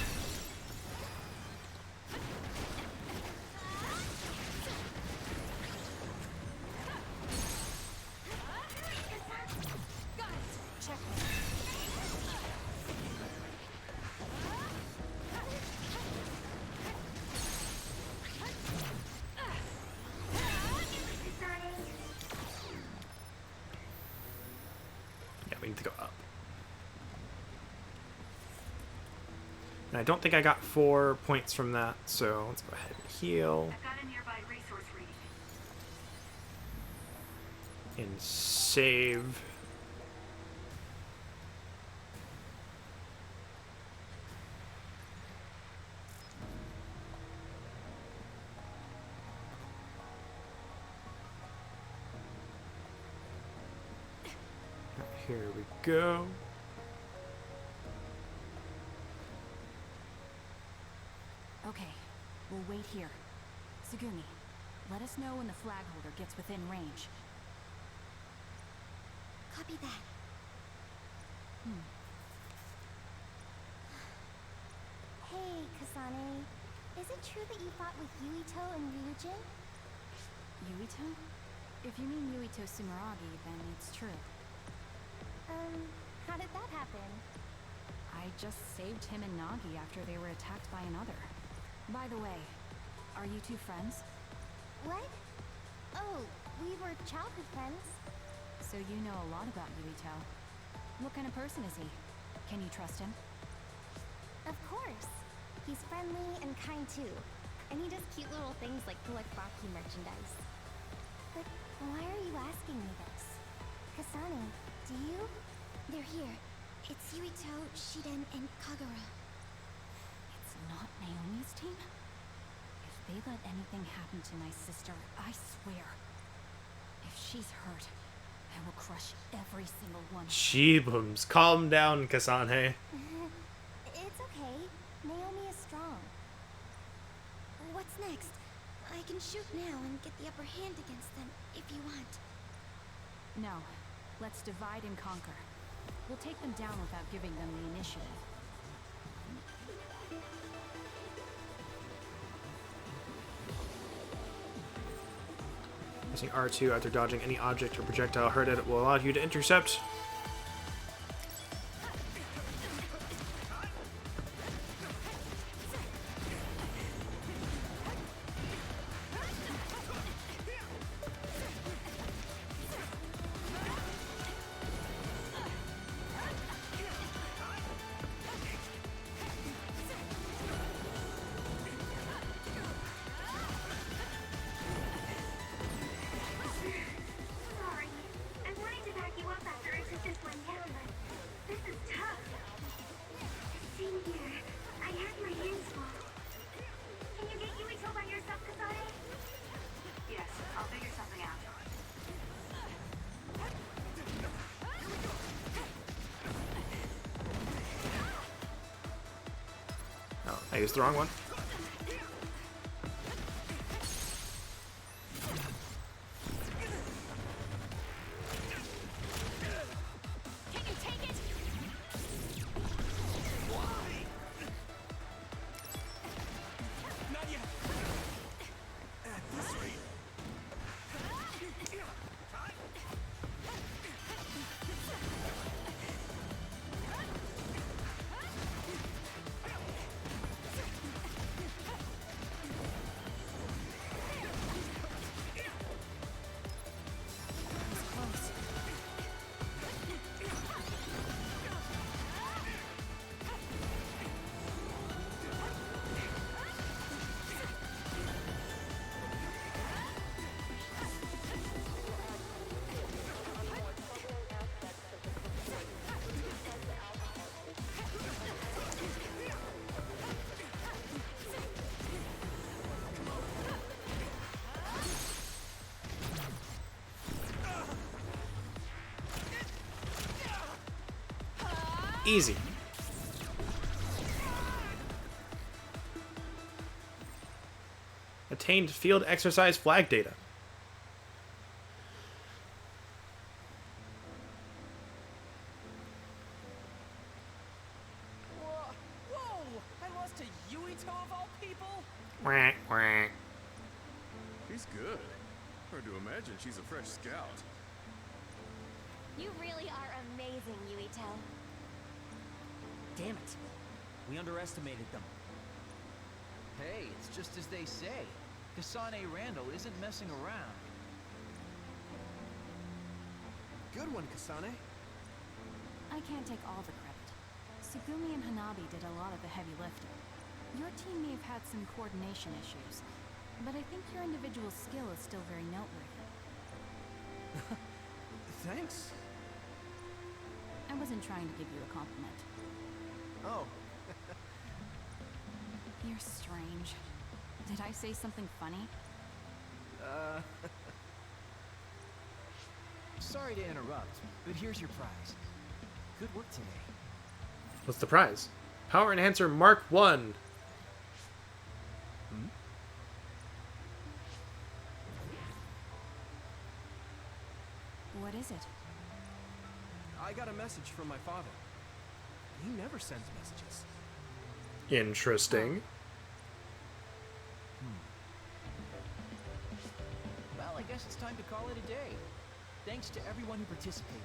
Got it. Check it. Kasane. Yeah, we need to go up. And I don't think I got 4 points from that, so let's go ahead and heal I've got a nearby resource reading. and save. Here we go. Okay, we'll wait here. Sugumi, let us know when the flag holder gets within range. Copy that. Hey, Kasane. Is it true that you fought with Yuito and Ryujin? Yuito? If you mean Yuito Sumeragi, then it's true. How did that happen? I just saved him and Nagi after they were attacked by another. By the way, are you two friends? What? Oh, we were childhood friends. So you know a lot about Yuito. What kind of person is he? Can you trust him? Of course. He's friendly and kind too. And he does cute little things like collect Baki merchandise. But why are you asking me this? Kasane, do you? They're here. It's Yuito, Shiden, and Kagura. It's not Naomi's team? If they let anything happen to my sister, I swear, if she's hurt, I will crush every single one. Sheebums, calm down, Kasane. It's okay. Naomi is strong. What's next? I can shoot now and get the upper hand against them, if you want. No, let's divide and conquer. We'll take them down without giving them the initiative. Pressing R2 after dodging any object or projectile hurt it will allow you to intercept. Sorry. I wanted to back you up after I took this one down, but this is tough. Same here. I had my hands full. Can you get Yuito by yourself, Kasane? Yes, I'll figure something out. Oh, I used the wrong one. Can you take it? Not yet. At this rate. Easy. Attained field exercise flag data. Whoa! I lost to Yuito of all people? Quack, quack. She's good. Hard to imagine she's a fresh scout. You really are amazing, Yuito. Damn it. We underestimated them. Hey, it's just as they say. Kasane Randall isn't messing around. Good one, Kasane. I can't take all the credit. Sugumi and Hanabi did a lot of the heavy lifting. Your team may have had some coordination issues, but I think your individual skill is still very noteworthy. Thanks. I wasn't trying to give you a compliment. Oh, You're strange. Did I say something funny? Sorry to interrupt, but here's your prize. Good work today. What's the prize? Power Enhancer Mark 1. What is it? I got a message from my father. He never sends messages. Interesting. Well, I guess it's time to call it a day. Thanks to everyone who participated.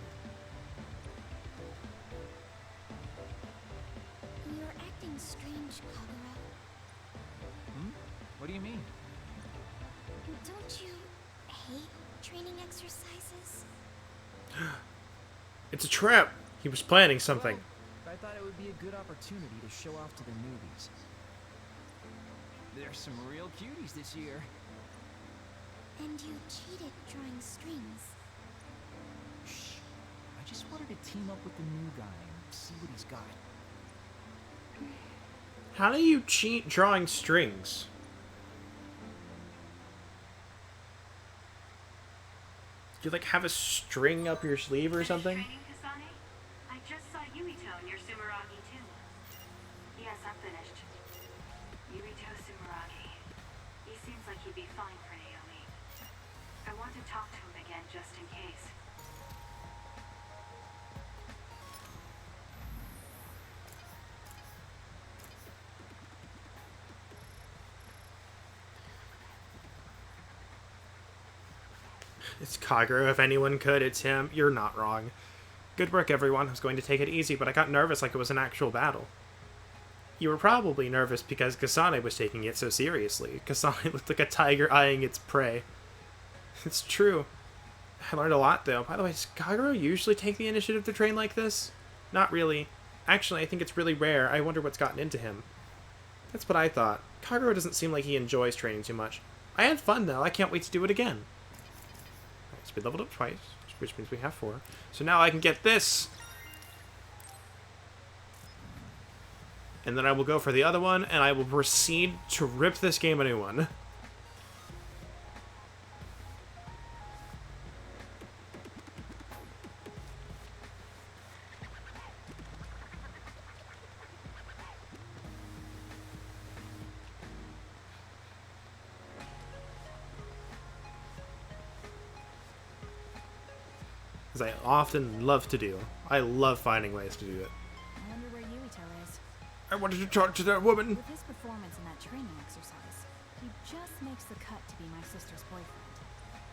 You're acting strange, Kagura. What do you mean? Don't you hate training exercises? It's a trap. He was planning something. Well, I thought it would be a good opportunity to show off to the newbies. There's some real cuties this year. And you cheated drawing strings. Shh. I just wanted to team up with the new guy and see what he's got. How do you cheat drawing strings? Do you, like, have a string up your sleeve or something? Training, Kasane? I just saw Yuito in your Sumeragi too. Yes, I'm finished. Yuito Sumeragi. He seems like he'd be fine for Naomi. I want to talk to him again just in case. It's Kagura. If anyone could, it's him. You're not wrong. Good work, everyone. I was going to take it easy, but I got nervous like it was an actual battle. You were probably nervous because Kasane was taking it so seriously. Kasane looked like a tiger eyeing its prey. It's true. I learned a lot, though. By the way, does Kagura usually take the initiative to train like this? Not really. Actually, I think it's really rare. I wonder what's gotten into him. That's what I thought. Kagura doesn't seem like he enjoys training too much. I had fun, though. I can't wait to do it again. Alright, so we leveled up twice, which means we have 4. So now I can get this! And then I will go for the other one, and I will proceed to rip this game a new one. As I often love to do. I love finding ways to do it. I wonder where Yuito is. I wanted to talk to that woman. With his performance in that training exercise, he just makes the cut to be my sister's boyfriend.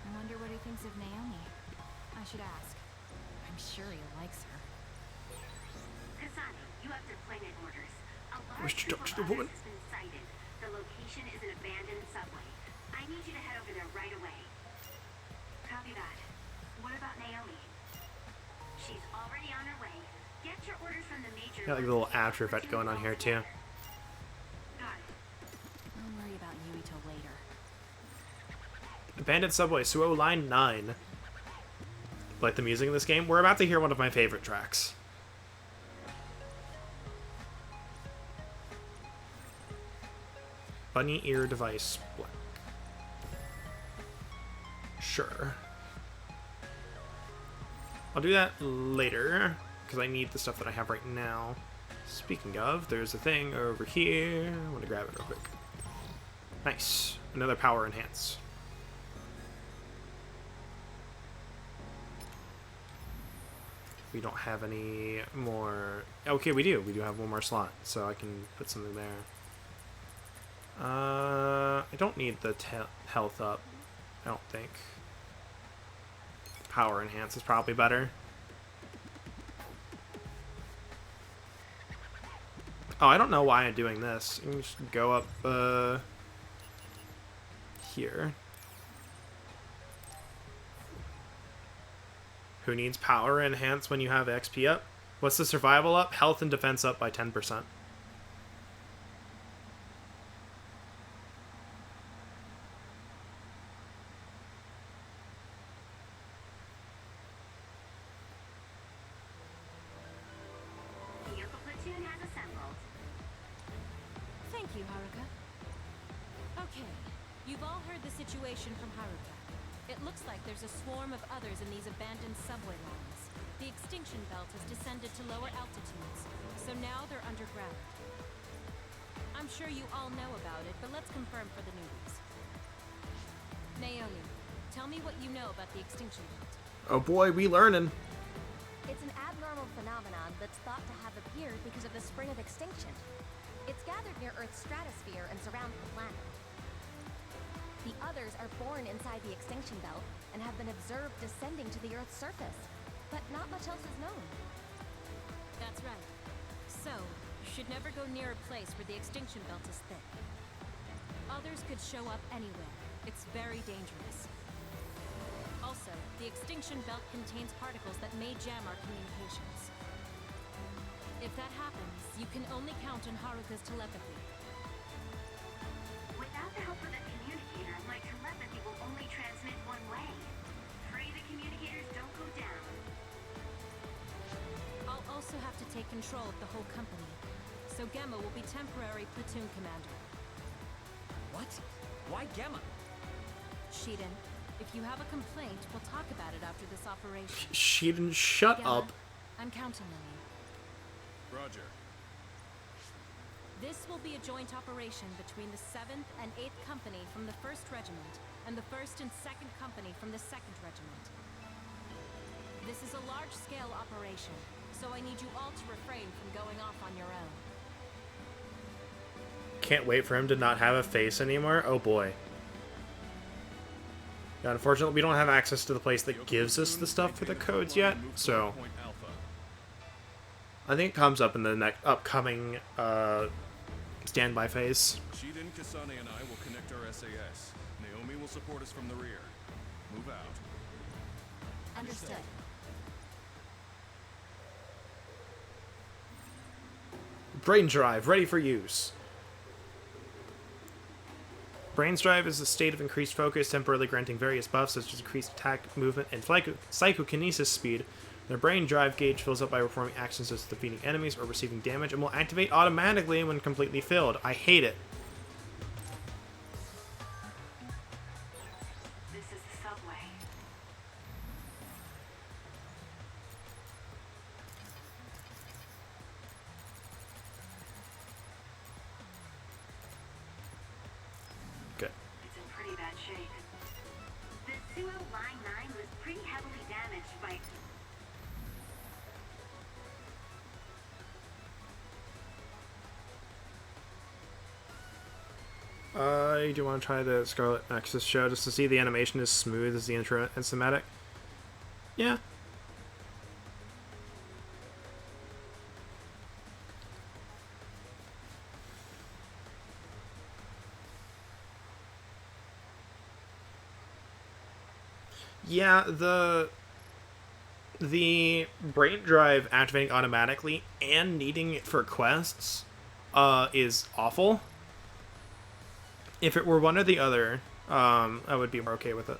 I wonder what he thinks of Naomi. I should ask. I'm sure he likes her. Kasane, you have deployment orders. A large Wish to group talk to of the woman. others has been sighted. The location is an abandoned subway. I need you to head over there right away. Copy that. What about Naomi? She's already on her way. Get your orders from the major. Got like a little after effect going on here too. Got it. I'll worry about Yuito later. Abandoned Subway, Suo Line 9. Like the music in this game, we're about to hear one of my favorite tracks. Bunny ear device black. Sure. I'll do that later. because I need the stuff that I have right now. Speaking of, there's a thing over here. I want to grab it real quick. Nice. Another power enhance. We don't have any more... Okay, we do. We do have one more slot, so I can put something there. I don't need the health up. I don't think. Power enhance is probably better. Oh, I don't know why I'm doing this. You can just go up, here. Who needs power enhance when you have XP up? What's the survival up? Health and defense up by 10%. Vehicle platoon has assembled. Thank you, Haruka. Okay, you've all heard the situation from Haruka. It looks like there's a swarm of others in these abandoned subway lines. The extinction belt has descended to lower altitudes, so now they're underground. I'm sure you all know about it, but let's confirm for the newbies. Naomi, tell me what you know about the extinction belt. Oh boy, we learning. It's an abnormal phenomenon that's thought to have appeared because of the spring of extinction. It's gathered near Earth's stratosphere and surrounds the planet. The others are born inside the extinction belt and have been observed descending to the Earth's surface, but not much else is known. That's right. So, you should never go near a place where the extinction belt is thick. Others could show up anywhere. It's very dangerous. Also, the extinction belt contains particles that may jam our communications. If that happens, you can only count on Haruka's telepathy. Without the help of the communicator, my telepathy will only transmit one way. Pray the communicators don't go down. I'll also have to take control of the whole company, so Gemma will be temporary platoon commander. What? Why Gemma? Shiden, if you have a complaint, we'll talk about it after this operation. She didn't shut Gemma, up. I'm counting on you. Roger. This will be a joint operation between the 7th and 8th Company from the 1st Regiment and the 1st and 2nd Company from the 2nd Regiment. This is a large-scale operation, so I need you all to refrain from going off on your own. Can't wait for him to not have a face anymore. Oh boy. Yeah, unfortunately, we don't have access to the place that gives us the stuff for the codes yet, so Point Alpha. I think it comes up in the next upcoming standby phase. Shiden, Kasane, and I will connect our SAS. Naomi will support us from the rear. Move out. Understood. Brain Drive, ready for use. Brain's Drive is a state of increased focus, temporarily granting various buffs such as increased attack, movement, and psychokinesis speed. The Brain Drive gauge fills up by performing actions such as defeating enemies or receiving damage and will activate automatically when completely filled. I hate it. This is the subway. Good. It's in pretty bad shape. The Suo Line 9 was pretty heavily damaged by... I do want to try the Scarlet Nexus show just to see the animation is smooth as the intro and cinematic. Yeah. Yeah, the brain drive activating automatically and needing it for quests is awful. If it were one or the other, I would be more okay with it.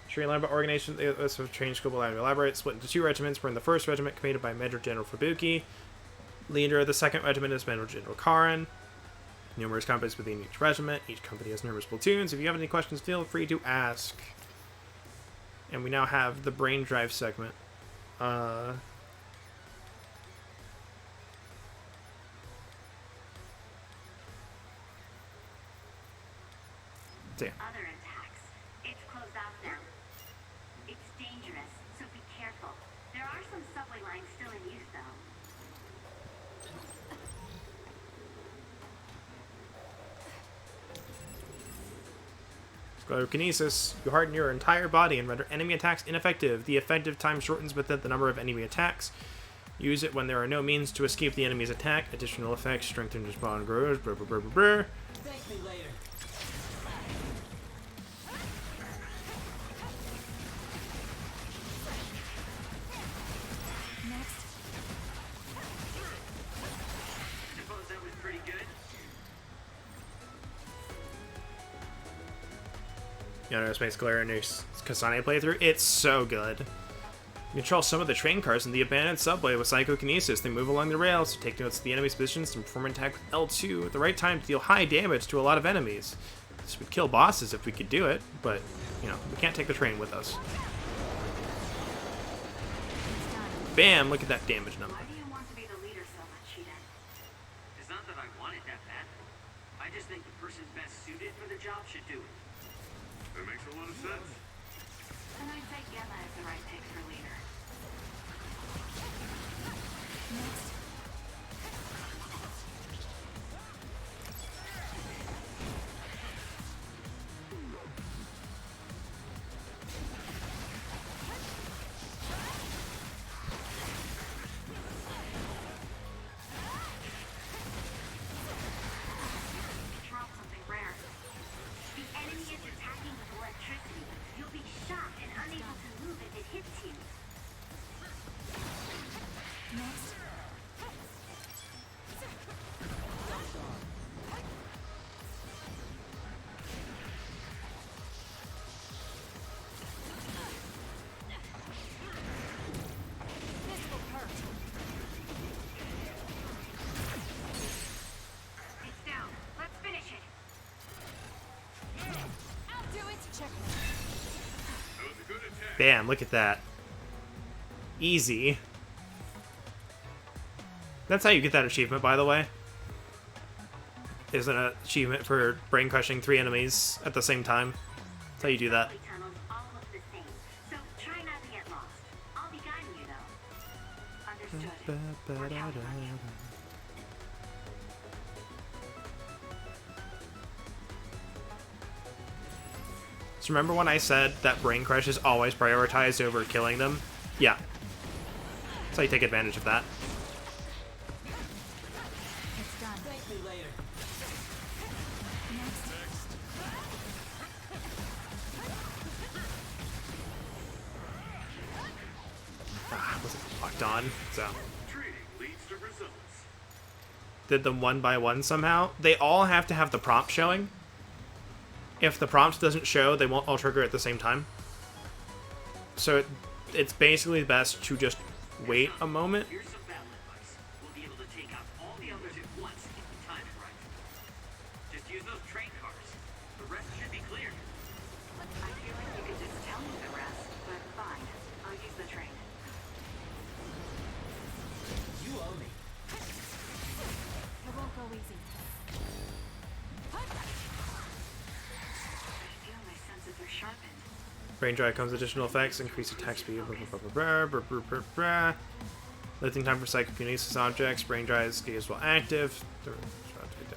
Should we learn about organization? This have changed scope allowed to elaborate. Split into two regiments. We're in the 1st Regiment, commanded by Major General Fubuki. Leader of the 2nd Regiment is Major General Karin. Numerous companies within each regiment. Each company has numerous platoons. If you have any questions, feel free to ask. And we now have the brain drive segment. See ya. other attacks. It's closed off now. It's dangerous, so be careful. There are some subway lines still in use, though. Sclerokinesis. You harden your entire body and render enemy attacks ineffective. The effective time shortens with it the number of enemy attacks. Use it when there are no means to escape the enemy's attack. Additional effects, strengthen respawn grows. Brr, brr, brr, brr, brr. Thank me later. Next. Suppose that was pretty good. You know, Space Glare and Kasane playthrough. It's so good. You control some of the train cars in the abandoned subway with psychokinesis. They move along the rails to take notes of the enemy's positions and perform an attack with L2 at the right time to deal high damage to a lot of enemies. This would kill bosses if we could do it, but, you know, we can't take the train with us. Bam! Look at that damage number. Why do you want to be the leader so much, Shiden? It's not that I want it that badly. I just think the person best suited for the job should do it. That makes a lot of sense. And I'd say Gemma is the right pick for leader. Next. Drop something rare. The enemy is attacking with electricity. You'll be shocked and unable to move if it hits you. Next. This will hurt. It's down. Let's finish it. I'll do it. Check. That was a good attack. Bam! Look at that. Easy. That's how you get that achievement, by the way. Is an achievement for brain crushing 3 enemies at the same time. That's how you do that. Subway tunnels all look the same, so try not to get lost. I'll be guiding you, though. Understood. We're counting on you. So remember when I said that brain crush is always prioritized over killing them? Yeah. That's how you take advantage of that. It's done. Thank me later. Next. Wasn't locked on, so. Treating leads to results. Did them one by one somehow. They all have to have the prompt showing. If the prompt doesn't show, they won't all trigger at the same time. So it's basically best to just wait a moment. Here's some battle advice. We'll be able to take out all the others at once if we time it right. Just use those train cars. The rest should be clear. I feel like you could just tell me the rest, but fine. I'll use the train. You owe me. It won't go easy. I feel my senses are sharpened. Brain dry comes additional effects, increase attack speed, blah, blah, blah, blah, blah, blah, blah, blah. Lifting time for psychokinesis objects. Brain dry is while active.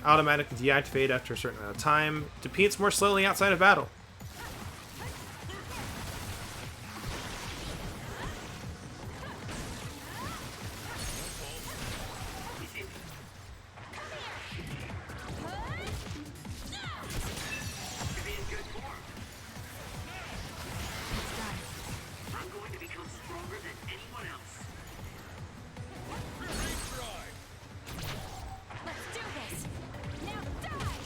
Automatically deactivate after a certain amount of time. Defeats more slowly outside of battle. You'll be in good form. It's done. I'm going to become stronger than anyone else. Let's do this. Now die.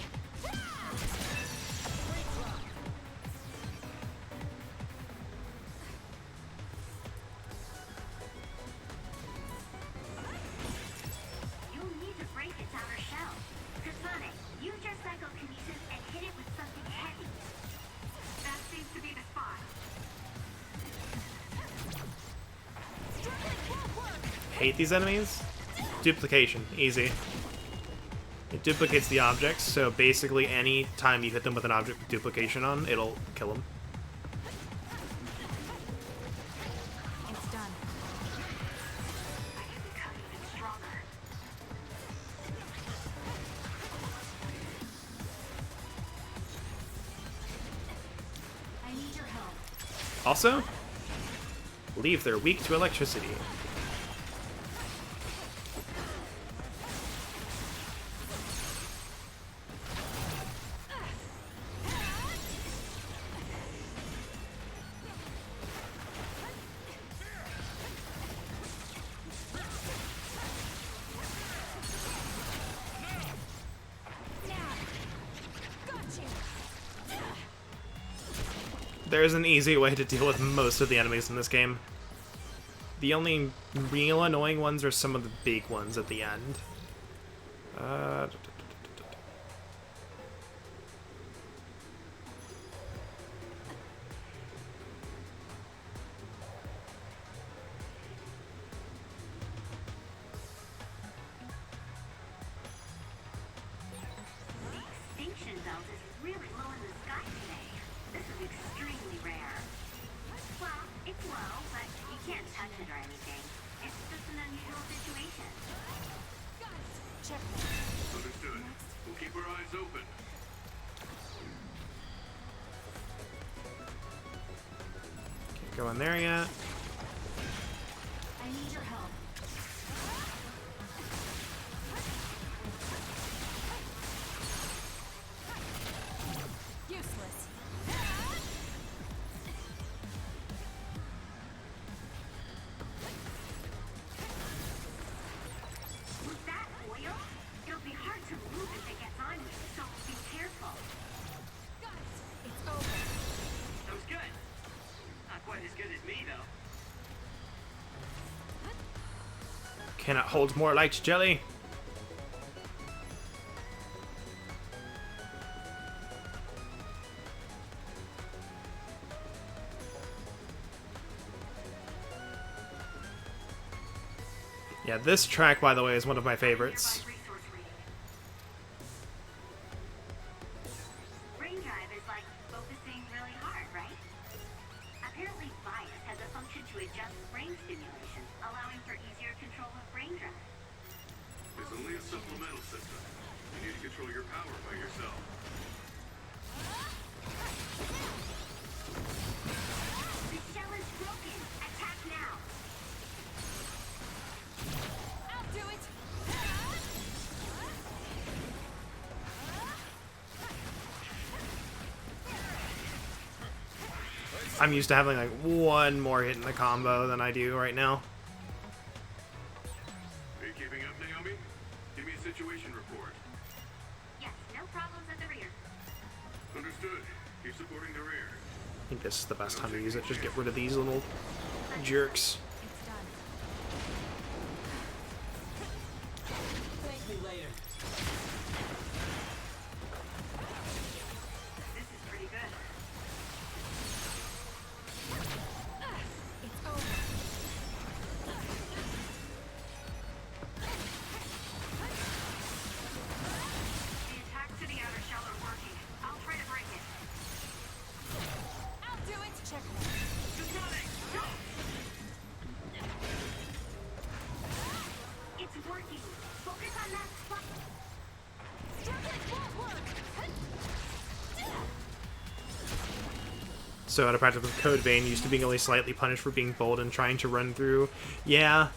You'll need to break its outer shell. Kasane, use your psychokinesis and hit it with something heavy. That seems to be the spot. Hate these enemies. Duplication. Easy. It duplicates the objects, so basically any time you hit them with an object with duplication on, it'll kill them. It's done. I can become even stronger. I need your help. Also, believe they're weak to electricity. There's an easy way to deal with most of the enemies in this game. The only real annoying ones are some of the big ones at the end. The extinction belt is really low in the sky today. This is extremely rare. Well, it's low, but you can't touch it or anything. It's just an unusual situation. Check. Understood. We'll keep our eyes open. Can't go in there yet. I need your help. Useless. With that oil, it'll be hard to move if it gets on you, so be careful. It's over. That was good. Not quite as good as me, though. Cannot hold more light jelly. Yeah, this track, by the way, is one of my favorites. Resource reading. Brain drive is like focusing really hard, right? Apparently, bias has a function to adjust brain stimulation, allowing for easier control of brain drive. It's only a supplemental system. You need to control your power by yourself. The shell is broken. Attack now. I'll do it. I'm used to having like one more hit in the combo than I do right now. Are you keeping up, Naomi? Give me a situation report. Yes, no problems at the rear. Understood. Keep supporting the rear. I think this is the best time to use it. Just get rid of these little jerks. It's done. Thank me later. This is pretty good. It's over. The attacks to the outer shell are working. I'll try to break it. I'll do it. Check. It's working. Focus on that spot. Struggling won't work. So out of practice with Code Vein, used to being only slightly punished for being bold and trying to run through. Yeah.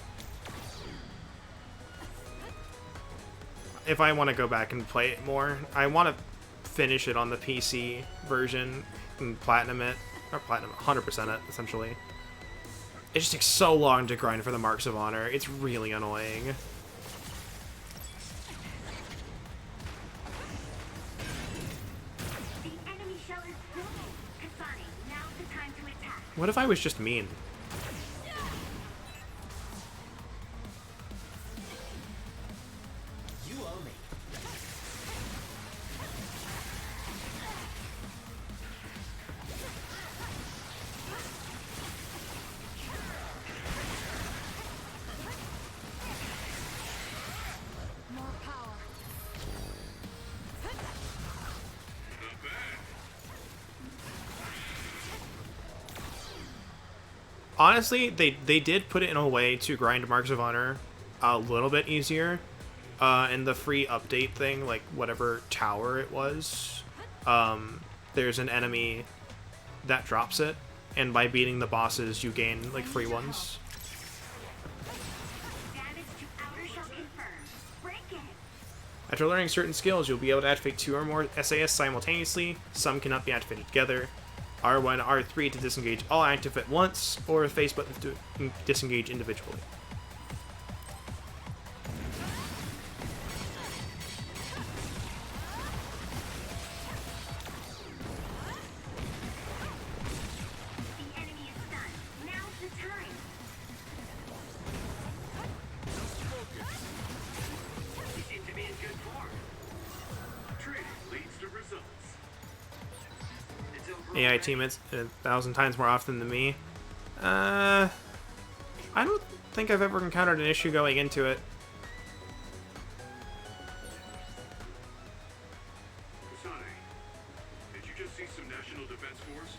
If I want to go back and play it more, I want to finish it on the PC version and platinum it. Or platinum, 100% it, essentially. It just takes so long to grind for the Marks of Honor. It's really annoying. The enemy shell is broken. Kasane, now's the time to attack. What if I was just mean? You owe me. More power. honestly, they did put it in a way to grind Marks of Honor a little bit easier. And the free update thing, like whatever tower it was, there's an enemy that drops it, and by beating the bosses, you gain like free ones. Damage to outer shell confirmed. Break it. After learning certain skills, you'll be able to activate 2 or more SAS simultaneously. Some cannot be activated together. R1, R3 to disengage all active at once, or face buttons to disengage individually. The enemy is stunned. Now's the time. You seem to be in good form. Training leads to results. It's over AI already. teammates 1,000 times more often than me. I don't think I've ever encountered an issue going into it. Kasane, did you just see some National Defense Force?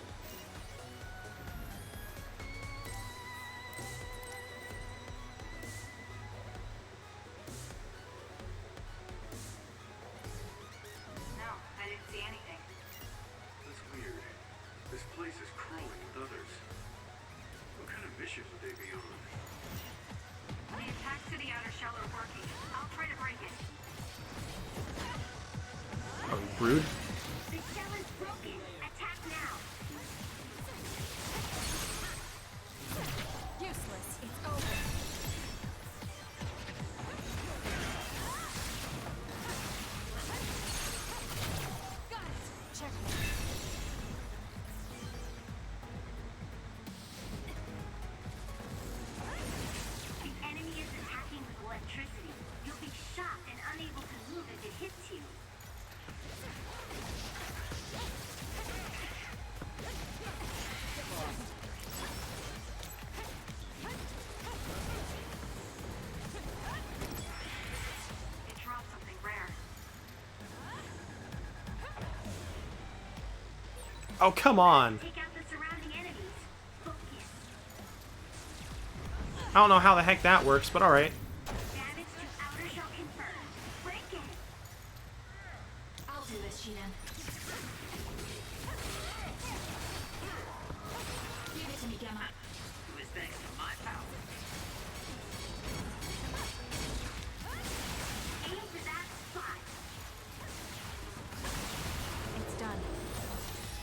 No, I didn't see anything. That's weird. This place is crawling with others. What kind of mission would they be on? The attacks to the outer shell are working. I'll try to break it. Oh, rude. The shell is broken. Attack now. Useless. It's over. Got it. Checkmate. The enemy is attacking with electricity. You'll be shot and unable to move if it hits you. It dropped something rare. Oh, come on. Take out the surrounding enemies. Focus. I don't know how the heck that works, but alright. Damage to outer shell confirmed. Break it. I'll do this, Shiden. Give it to me, Gemma. It was thanks to my power. Aim for that spot. It's done.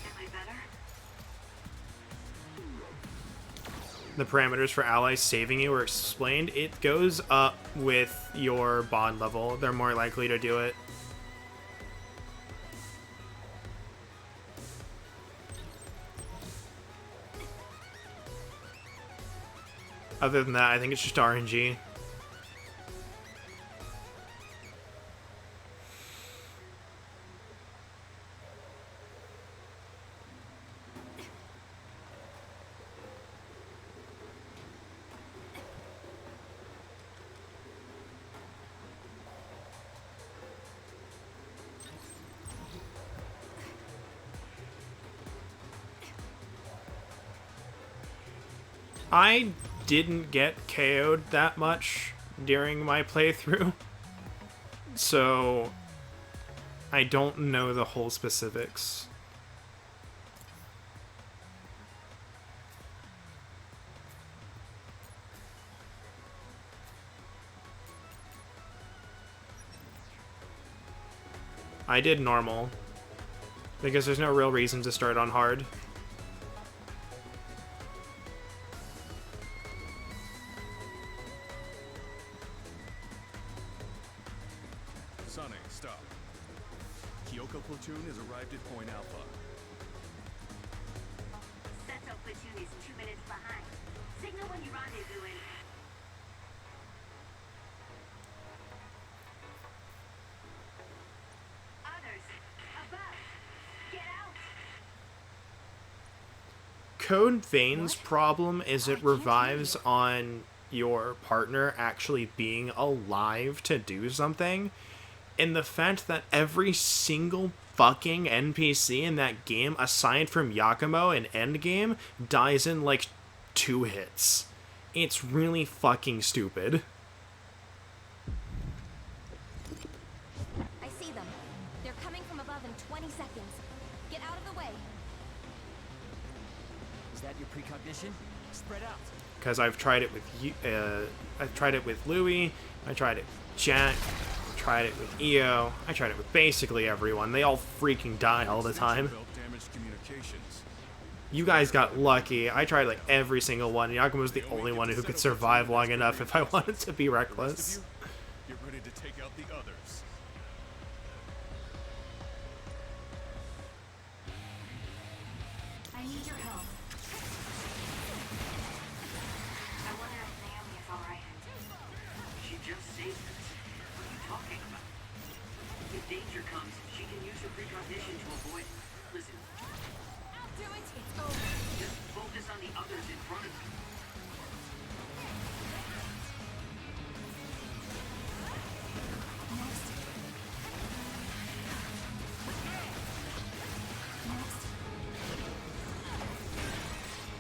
Am I better? The parameters for allies saving you are explained. It goes up with your bond level. They're more likely to do it. Other than that, I think it's just RNG. I didn't get KO'd that much during my playthrough, so I don't know the whole specifics. I did normal, because there's no real reason to start on hard. Kasane, stop. Kyoko platoon has arrived at Point Alpha. Seto platoon is 2 minutes behind. Signal when you rendezvous in. Others, above. Get out. Code Vein's problem is it revives on your partner actually being alive to do something, and the fact that every single fucking NPC in that game, aside from Yakumo in Endgame, dies in like 2 hits. It's really fucking stupid. I see them. They're coming from above in 20 seconds. Get out of the way. Is that your precognition? Spread out. Because I've tried it with I've tried it with Louis, I tried it with Jack, I tried it with EO, I tried it with basically everyone. They all freaking die all the time. Damaged communications. You guys got lucky. I tried like every single one. Yakuma was the only one who could survive long enough if I wanted to be reckless. Get ready to take out the others. I need your help. I wonder if Naomi is alright. She just saved us. What are you talking about? If danger comes, she can use her precognition to avoid it. Listen, I'll do it. It's over. just focus on the others in front of you.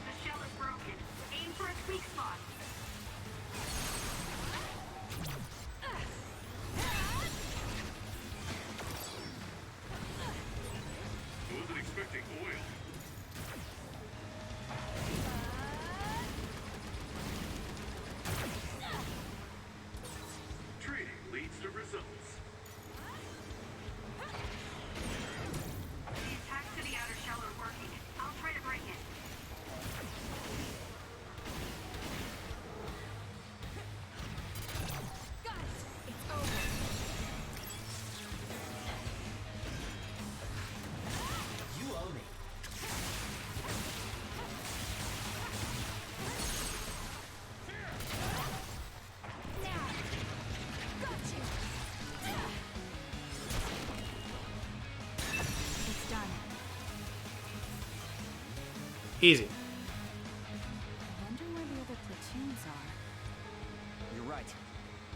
The shell is broken. Aim for its weak spot. I wasn't expecting oil. Trading leads to results. The attacks to the outer shell are working. I'll try to break it. Got it. It's over. You owe me. Now. Got you. It's done. Easy. I wonder where the other platoons are. You're right.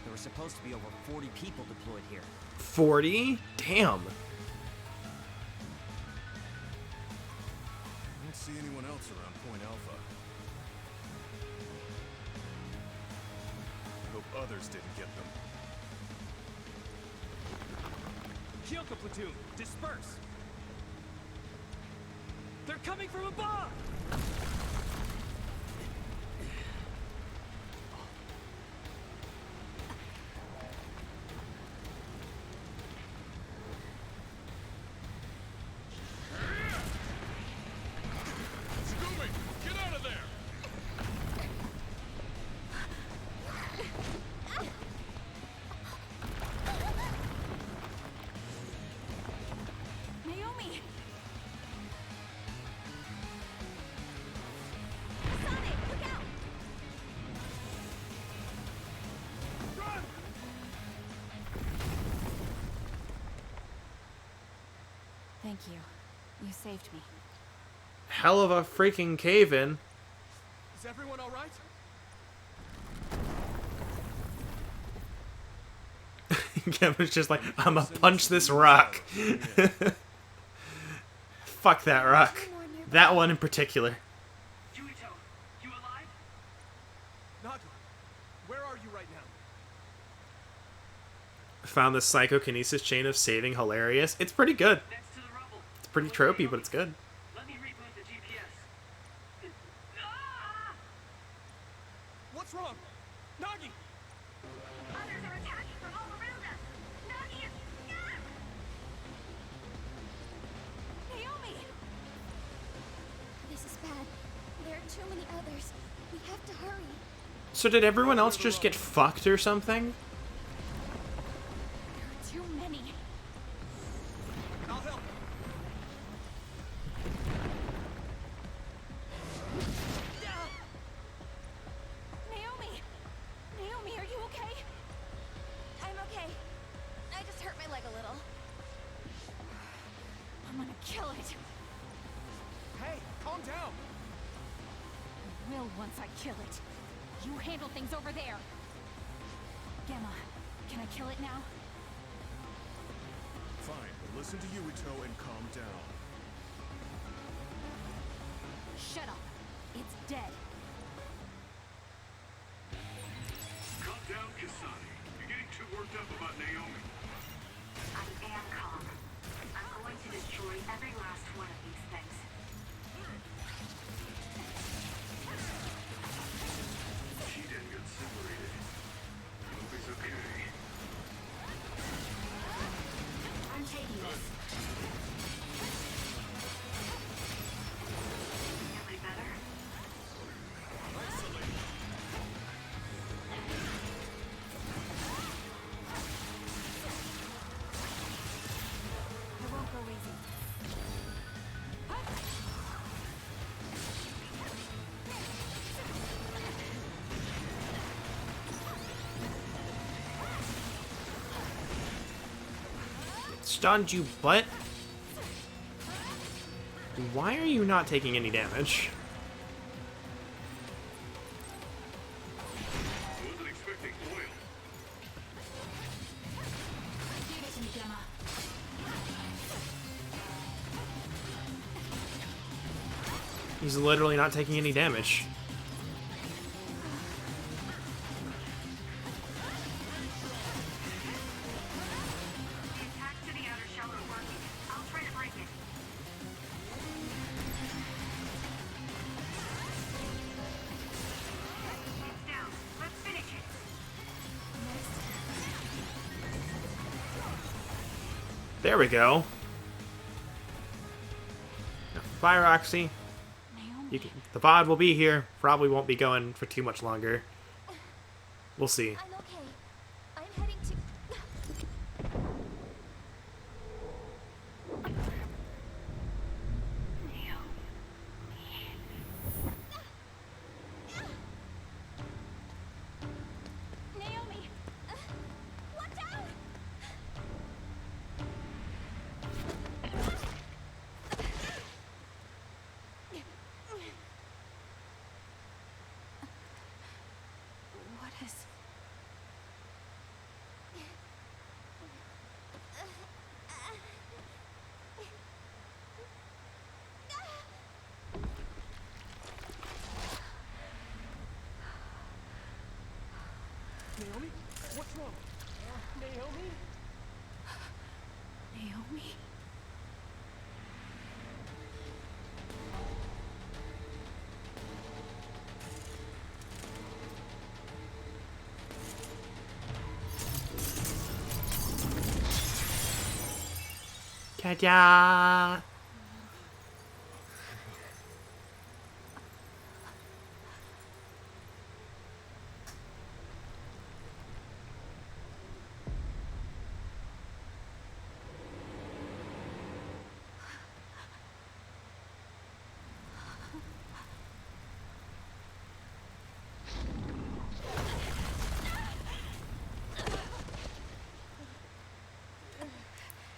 There were supposed to be over 40 people deployed here. 40? Damn. I don't see anyone else around Point Alpha. I hope others didn't get them. Kyoko platoon, disperse! They're coming from above! Scooby, get out of there! Naomi! Kasane, look out! Run! Thank you. You saved me. Hell of a freaking cave-in. Is everyone alright? Kevin's just like, I'ma punch this rock. Fuck that rock. That one in particular. Yuito, you alive? Nagi, where are you right now? Found the psychokinesis chain of saving hilarious. It's pretty good. Next to the rubble. It's pretty tropey, but it's good. Let me reboot the GPS. Ah! What's wrong? Nagi! Others are attacking from all around us. Nagi is... Naomi! This is bad. There are too many others. We have to hurry. So did everyone else just get fucked or something? There are too many. I'll help. Naomi! Naomi, are you okay? I'm okay. I just hurt my leg a little. I'm gonna kill it. Hey, calm down! I will once I kill it. You handle things over there. Gamma, can I kill it now? Fine, but listen to Yuito and calm down. Shut up. It's dead. stuff about Naomi. I am calm. I'm going to destroy every last one of these things. She then got separated. I hope he's okay. I'm taking this. Am I better? It won't go easy. Stunned you, butt. Why are you not taking any damage? I wasn't expecting oil. Give it to me, Gemma. He's literally not taking any damage. The attack to the outer shell are working. I'll try to break it. It's down. Let's finish it. There we go. Bye, Roxy. Naomi. The VOD will be here. Probably won't be going for too much longer. We'll see. I'm okay. I'm heading to... Naomi! Watch out! What is... Naomi? What's wrong? Naomi? Naomi? Ta-da!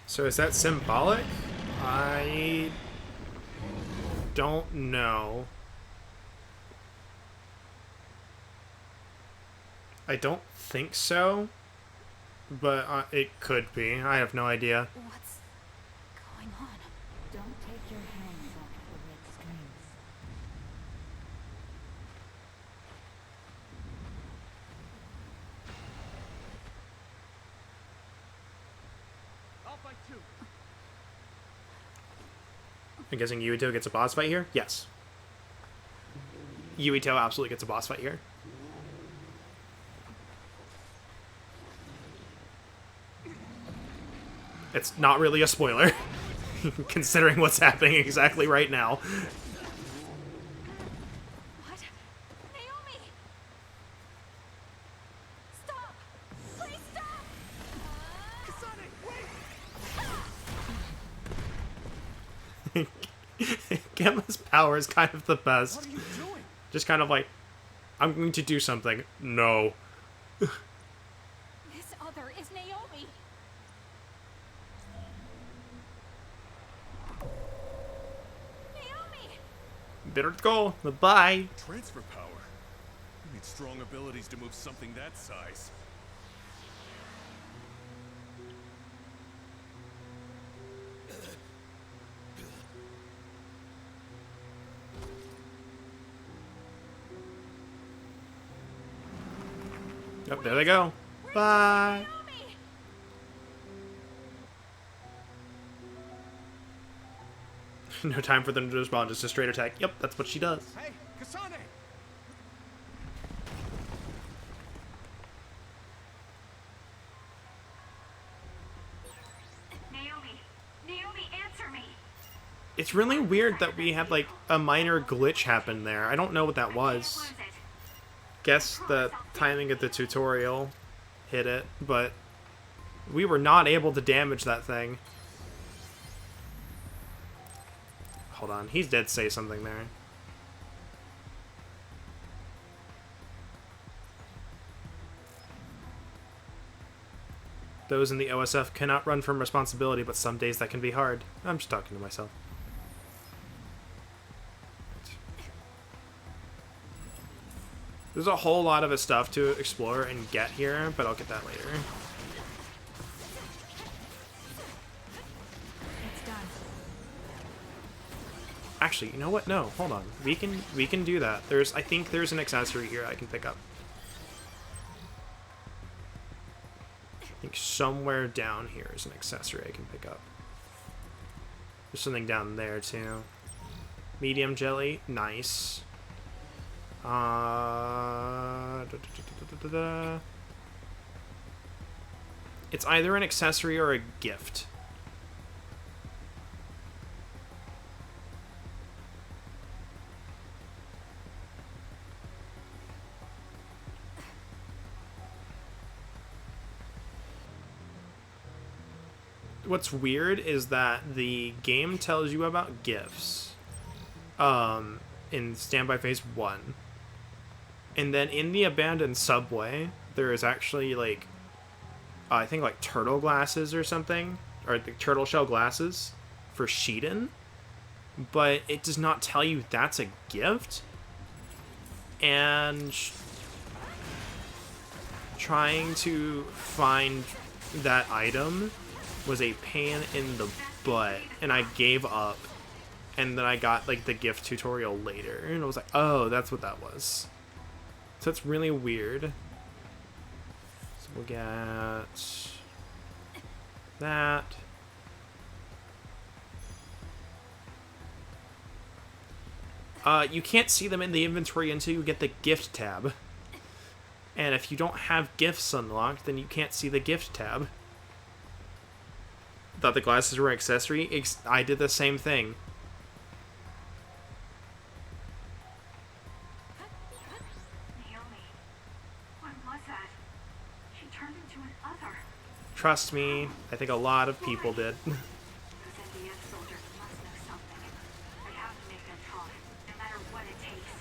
So is that symbolic? I don't know. I don't think so, but it could be. I have no idea. What's going on? Don't take your hands off the red strings. I'll fight too. I'm guessing Yuito gets a boss fight here? Yes. Yuito absolutely gets a boss fight here. It's not really a spoiler, considering what's happening exactly right now. What? Naomi! Stop! Please stop! Kasane, wait! Gemma's power is kind of the best. What are you doing? Just kind of like, I'm going to do something. No. This other is Naomi! Naomi! Better go. Bye. Transfer power? You need strong abilities to move something that size. Yep, there they go. Bye. Naomi! No time for them to respond, just a straight attack. Yep, that's what she does. Hey, Kasane! Naomi! Naomi, answer me! It's really weird that we had, like, a minor glitch happen there. I don't know what that was. Lose it. Guess the timing of the tutorial hit it, but we were not able to damage that thing. Hold on, he's dead. Say something there. Those in the OSF cannot run from responsibility, but some days that can be hard. I'm just talking to myself. There's a whole lot of stuff to explore and get here, but I'll get that later. It's done. Actually, you know what? No, hold on. We can do that. I think there's an accessory here I can pick up. I think somewhere down here is an accessory I can pick up. There's something down there too. Medium jelly, nice. It's either an accessory or a gift. What's weird is that the game tells you about gifts in Standby Phase 1. And then in the abandoned subway, there is actually, like, I think, like, turtle glasses or something. Or the turtle shell glasses for Shiden. But it does not tell you that's a gift. And trying to find that item was a pain in the butt. And I gave up. And then I got, like, the gift tutorial later. And I was like, oh, that's what that was. So it's really weird. So we'll get that. You can't see them in the inventory until you get the gift tab. And if you don't have gifts unlocked, then you can't see the gift tab. Thought the glasses were an accessory? I did the same thing. Trust me, I think a lot of people did. Those NDS soldiers must know something. I have to make them talk, no matter what it takes.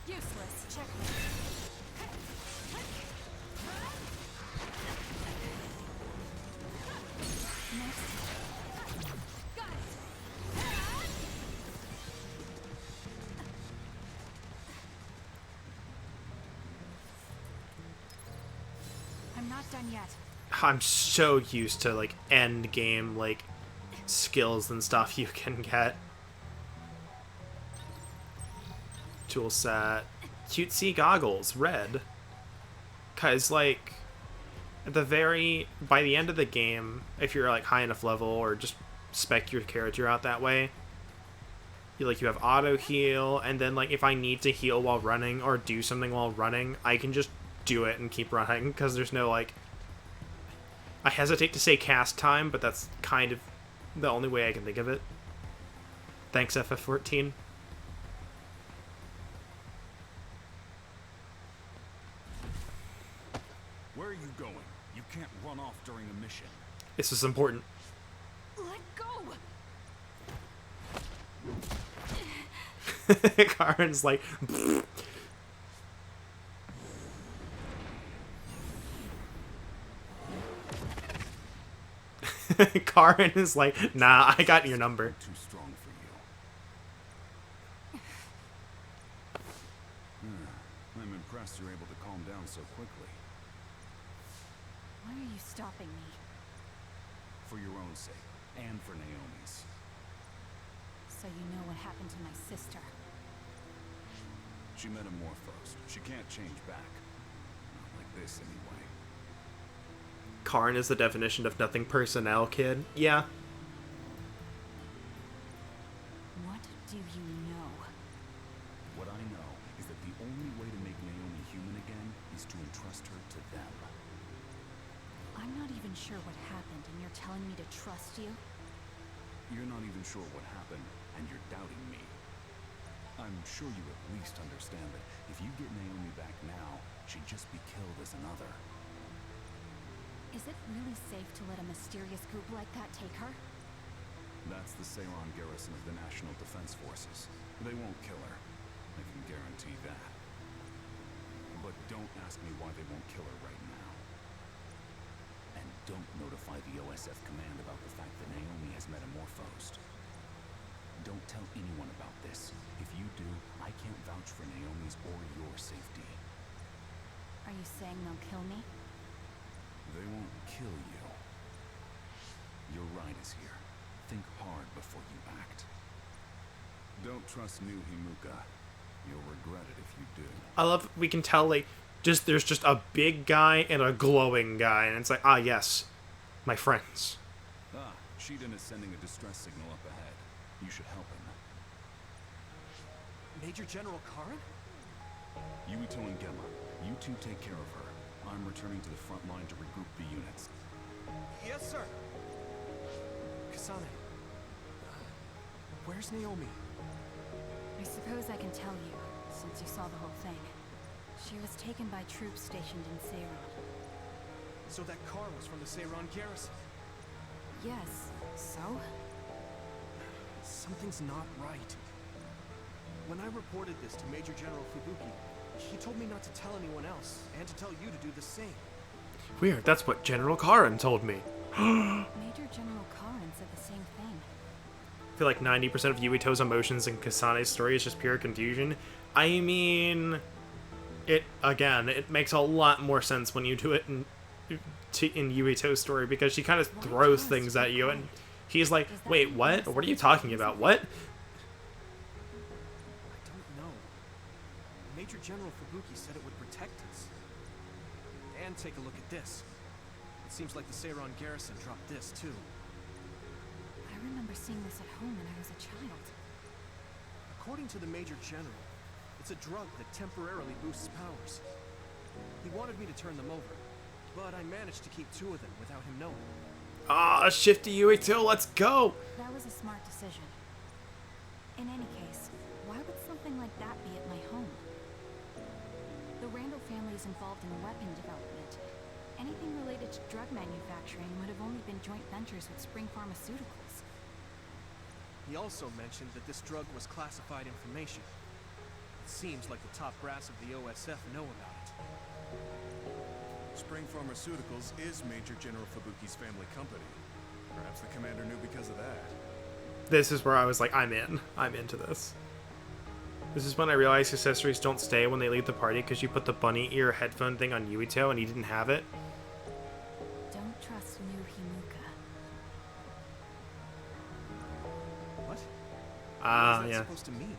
Useless. Checkmate. Got it. I'm not done yet. I'm so used to, like, end game, like, skills and stuff you can get. Tool set. Cutesy goggles, red. Cause, like, by the end of the game, if you're, like, high enough level or just spec your character out that way, you have auto heal, and then, like, if I need to heal while running or do something while running, I can just do it and keep running, because there's no, like, I hesitate to say cast time, but that's kind of the only way I can think of it. Thanks, FF14. Where are you going? You can't run off during a mission. This is important. Let go. Karen's like... Karen is like, nah, I got your number. Too strong for you. I'm impressed you're able to calm down so quickly. Why are you stopping me? For your own sake, and for Naomi's. So you know what happened to my sister. She metamorphosed. She can't change back. Not like this, anyway. Karn is the definition of nothing personnel, kid. Yeah. What do you know? What I know is that the only way to make Naomi human again is to entrust her to them. I'm not even sure what happened, and you're telling me to trust you? You're not even sure what happened, and you're doubting me. I'm sure you at least understand that if you get Naomi back now, she'd just be killed as another. Is it really safe to let a mysterious group like that take her? That's the Seiran garrison of the National Defense Forces. They won't kill her. I can guarantee that. But don't ask me why they won't kill her right now. And don't notify the OSF command about the fact that Naomi has metamorphosed. Don't tell anyone about this. If you do, I can't vouch for Naomi's or your safety. Are you saying they'll kill me? They won't kill you. Your ride is here. Think hard before you act. Don't trust new Himuka. You'll regret it if you do. I love we can tell, like, there's just a big guy and a glowing guy, and it's like, ah, yes, my friends. Ah, Shiden is sending a distress signal up ahead. You should help him. Major General Karin? Yuito and Gemma, you two take care of her. I'm returning to the front line to regroup the units. Yes, sir. Kasane. Where's Naomi? I suppose I can tell you, since you saw the whole thing. She was taken by troops stationed in Seiran. So that car was from the Seiran garrison. Yes, so? Something's not right. When I reported this to Major General Fubuki, he told me not to tell anyone else, and to tell you to do the same. Weird, that's what General Karin told me. Major General Karin said the same thing. I feel like 90% of Yuito's emotions in Kasane's story is just pure confusion. I mean, it makes a lot more sense when you do it in Yuito's story, because she kind of throws things at you, and he's like, wait, what? What are you talking about? What? I don't know. Major General Fubuki said it would protect us. And take a look at this. It seems like the Seiran garrison dropped this, too. I remember seeing this at home when I was a child. According to the Major General, it's a drug that temporarily boosts powers. He wanted me to turn them over, but I managed to keep 2 of them without him knowing. Ah, shifty Yuito, let's go! That was a smart decision. In any case, why would something like that be at my home? The Randall family is involved in weapon development. Anything related to drug manufacturing would have only been joint ventures with Spring Pharmaceuticals. He also mentioned that this drug was classified information. It seems like the top brass of the OSF know about it. Spring Pharmaceuticals is Major General Fubuki's family company. Perhaps the commander knew because of that. This is where I was like, I'm in. I'm into this. This is when I realized accessories don't stay when they leave the party, because you put the bunny ear headphone thing on Yuito and he didn't have it. Don't trust new Himuka. What? What is that Yeah. supposed to mean?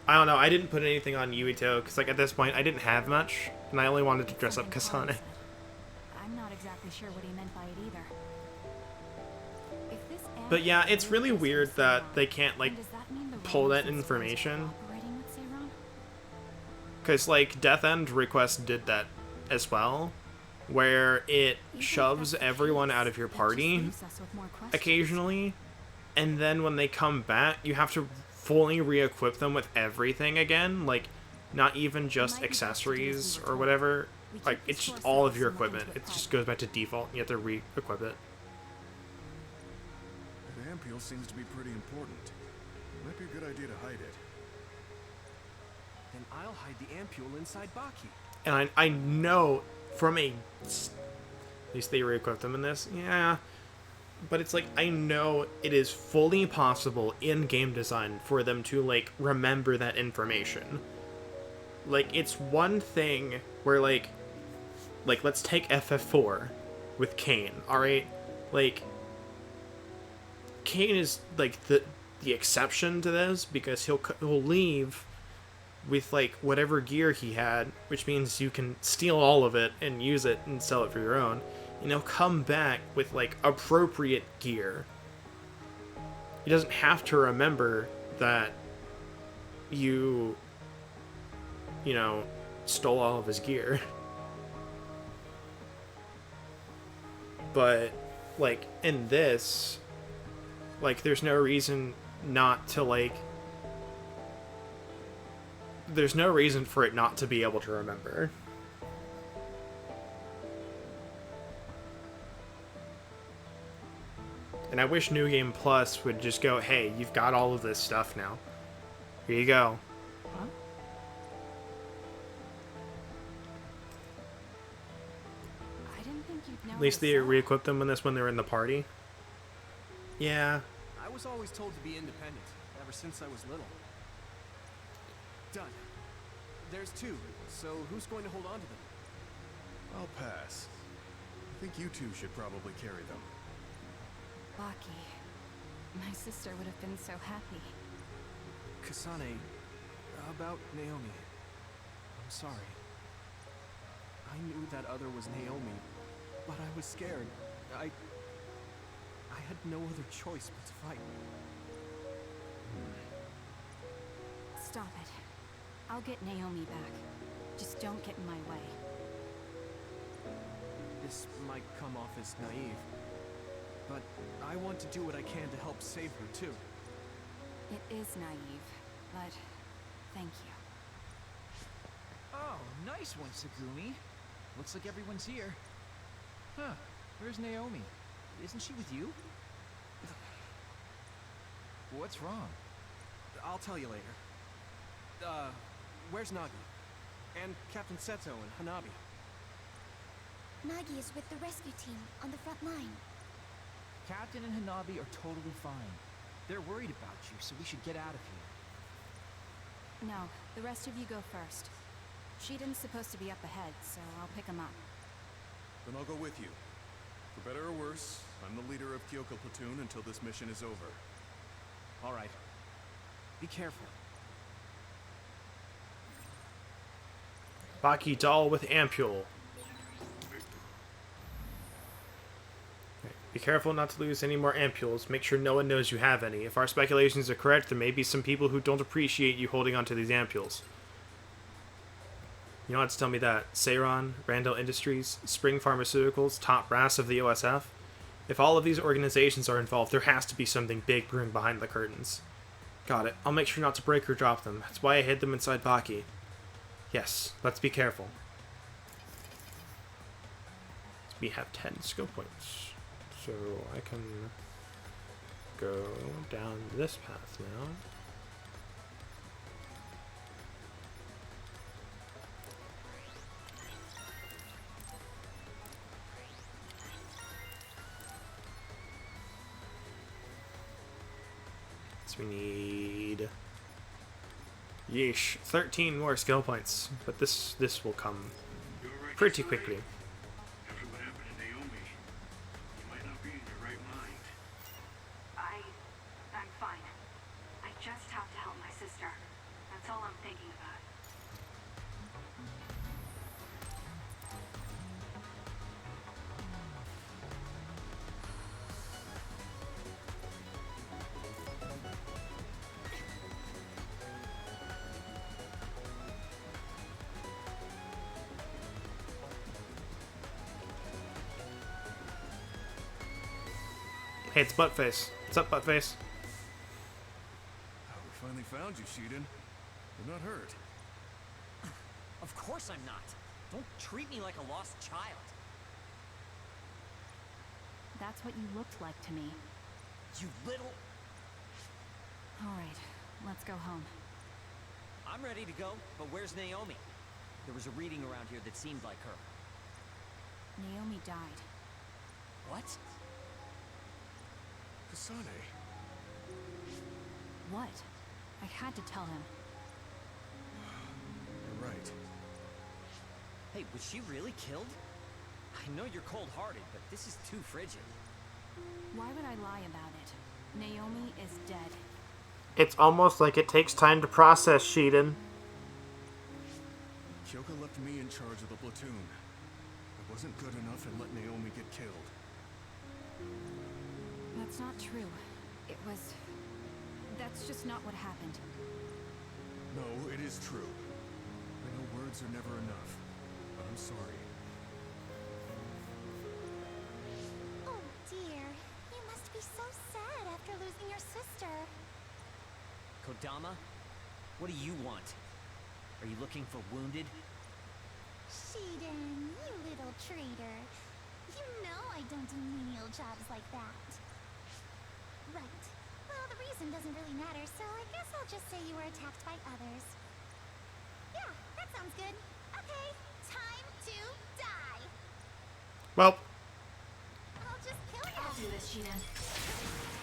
I don't know, I didn't put anything on Yuito, because like at this point I didn't have much, and I only wanted to dress up Kasane. I'm not exactly sure what he meant by it either. If this But yeah, it's really weird that they can't like does that mean the pull that Randall sisters information. are cooperating with Seiran? Because, like, Death End Request did that as well, where it shoves everyone out of your party occasionally, and then when they come back, you have to fully re-equip them with everything again, like, not even just accessories or whatever, like, it's just all of your equipment. It just goes back to default, and you have to re-equip it. That ampule seems to be pretty important. Might be a good idea to hide it. Then I'll hide the ampule inside Baki. And I know from at least they re-equip them in this, yeah, but it's like, I know it is fully possible in game design for them to, like, remember that information. Like, it's one thing where, like, let's take FF4 with Kane, alright? Like, Kane is, like, the exception to this, because he'll leave with, like, whatever gear he had, which means you can steal all of it and use it and sell it for your own. and he'll come back with, like, appropriate gear. He doesn't have to remember that you know, stole all of his gear. But, like, in this, like, there's no reason not to, like, there's no reason for it not to be able to remember. And I wish New Game Plus would just go, hey, you've got all of this stuff now. Here you go. Huh? I didn't think you'd know. At least they re-equipped them in this when they were in the party. Yeah. I was always told to be independent, ever since I was little. Done. There's two, so who's going to hold on to them? I'll pass. I think you two should probably carry them. Baki. My sister would have been so happy. Kasane, about Naomi. I'm sorry. I knew that other was Naomi, but I was scared. I had no other choice but to fight. Stop it. I'll get Naomi back. Just don't get in my way. This might come off as naive, but I want to do what I can to help save her, too. It is naive, but thank you. Oh, nice one, Sagumi. Looks like everyone's here. Huh, where's Naomi? Isn't she with you? What's wrong? I'll tell you later. Where's Nagi? And Captain Seto and Hanabi? Nagi is with the rescue team on the front line. Captain and Hanabi are totally fine. They're worried about you, so we should get out of here. No, the rest of you go first. Shiden's supposed to be up ahead, so I'll pick him up. Then I'll go with you. For better or worse, I'm the leader of Kyoko Platoon until this mission is over. All right. Be careful. Baki doll with ampule. Be careful not to lose any more ampules. Make sure no one knows you have any. If our speculations are correct, there may be some people who don't appreciate you holding onto these ampules. You don't have to tell me that. Seiron, Randall Industries, Spring Pharmaceuticals, top brass of the OSF. If all of these organizations are involved, there has to be something big brewing behind the curtains. Got it. I'll make sure not to break or drop them. That's why I hid them inside Baki. Yes, let's be careful. We have 10 skill points. So I can go down this path now. So we need, yeesh, 13 more skill points, but this will come You all right, pretty Kasane? quickly. After what happened to Naomi, you might not be in your right mind. I'm fine. I just have to help my sister. That's all I'm thinking about. Hey, it's Buttface. What's up, Buttface? Oh, we finally found you, Shiden. You're not hurt. Of course I'm not. Don't treat me like a lost child. That's what you looked like to me. You little... Alright, let's go home. I'm ready to go, but where's Naomi? There was a reading around here that seemed like her. Naomi died. What? Kasane. What? I had to tell him. You're right. Hey, was she really killed? I know you're cold-hearted, but this is too frigid. Why would I lie about it? Naomi is dead. It's almost like it takes time to process, Shiden. Kyoko left me in charge of the platoon. wasn't good enough and let Naomi get killed. That's not true. That's just not what happened. No, it is true. I know words are never enough, but I'm sorry. Oh dear, you must be so sad after losing your sister. Kodama? What do you want? Are you looking for wounded? Shiden, you little traitor. You know I don't do menial jobs like that. Right. Well, the reason doesn't really matter, so I guess I'll just say you were attacked by others. Yeah, that sounds good. Okay, time to die. Well, I'll just kill you. I'll do this, Shiden.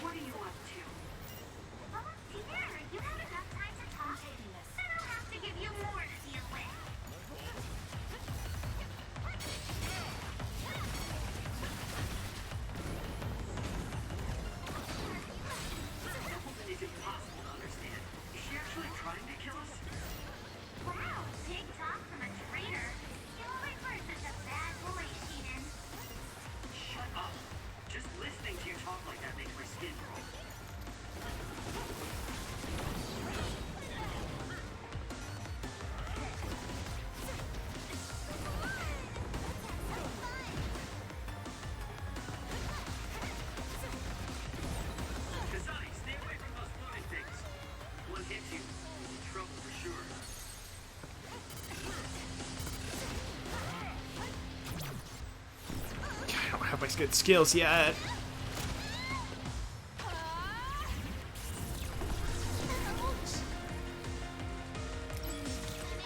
What are you up to? Oh dear, you have enough time to talk? Taking this. Then I'll have to give you more to deal with. That woman is impossible to understand. Is she actually trying to kill us? Wow, big talk from a traitor. You always were such a bad boy, Shiden. Shut up. Just listening to you talk like that makes my skin crawl. Kasane, stay away from those floating things. One hits you, you're in trouble for sure. I don't have my good skills yet.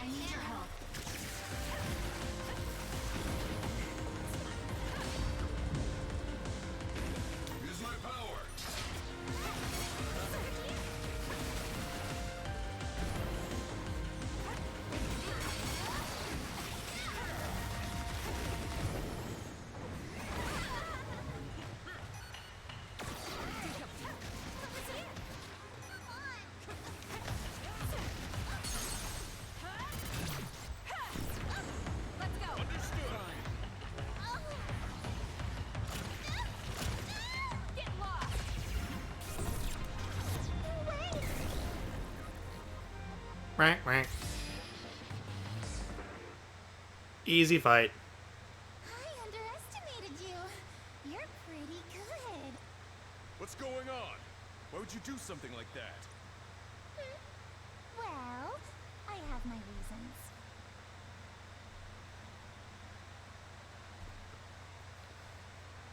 I need your help. Use my power! Rank, rank. Easy fight. I underestimated you. You're pretty good. What's going on? Why would you do something like that? Well, I have my reasons.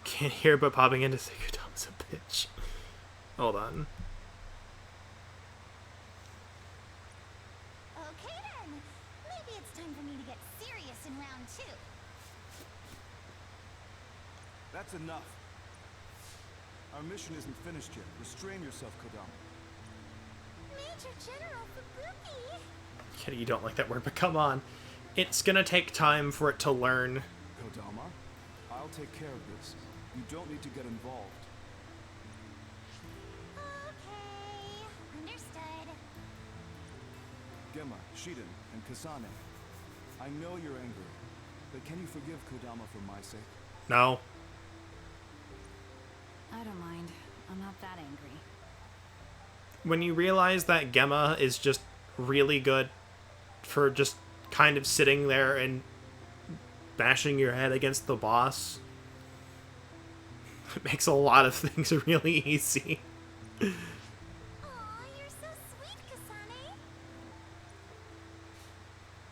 Can't hear but popping in to say your Tom's a bitch. Hold on. Okay then. Maybe it's time for me to get serious in round 2. That's enough. Our mission isn't finished yet. Restrain yourself, Kodama. Major General Fubuki. Kitty, you don't like that word, but come on. It's gonna take time for it to learn. Kodama, I'll take care of this. You don't need to get involved. Okay, understood. Gemma, Shiden, and Kasane. I know you're angry, but can you forgive Kodama for my sake? No. I don't mind. I'm not that angry. When you realize that Gemma is just really good for just kind of sitting there and bashing your head against the boss, it makes a lot of things really easy. Aw, you're so sweet, Kasane.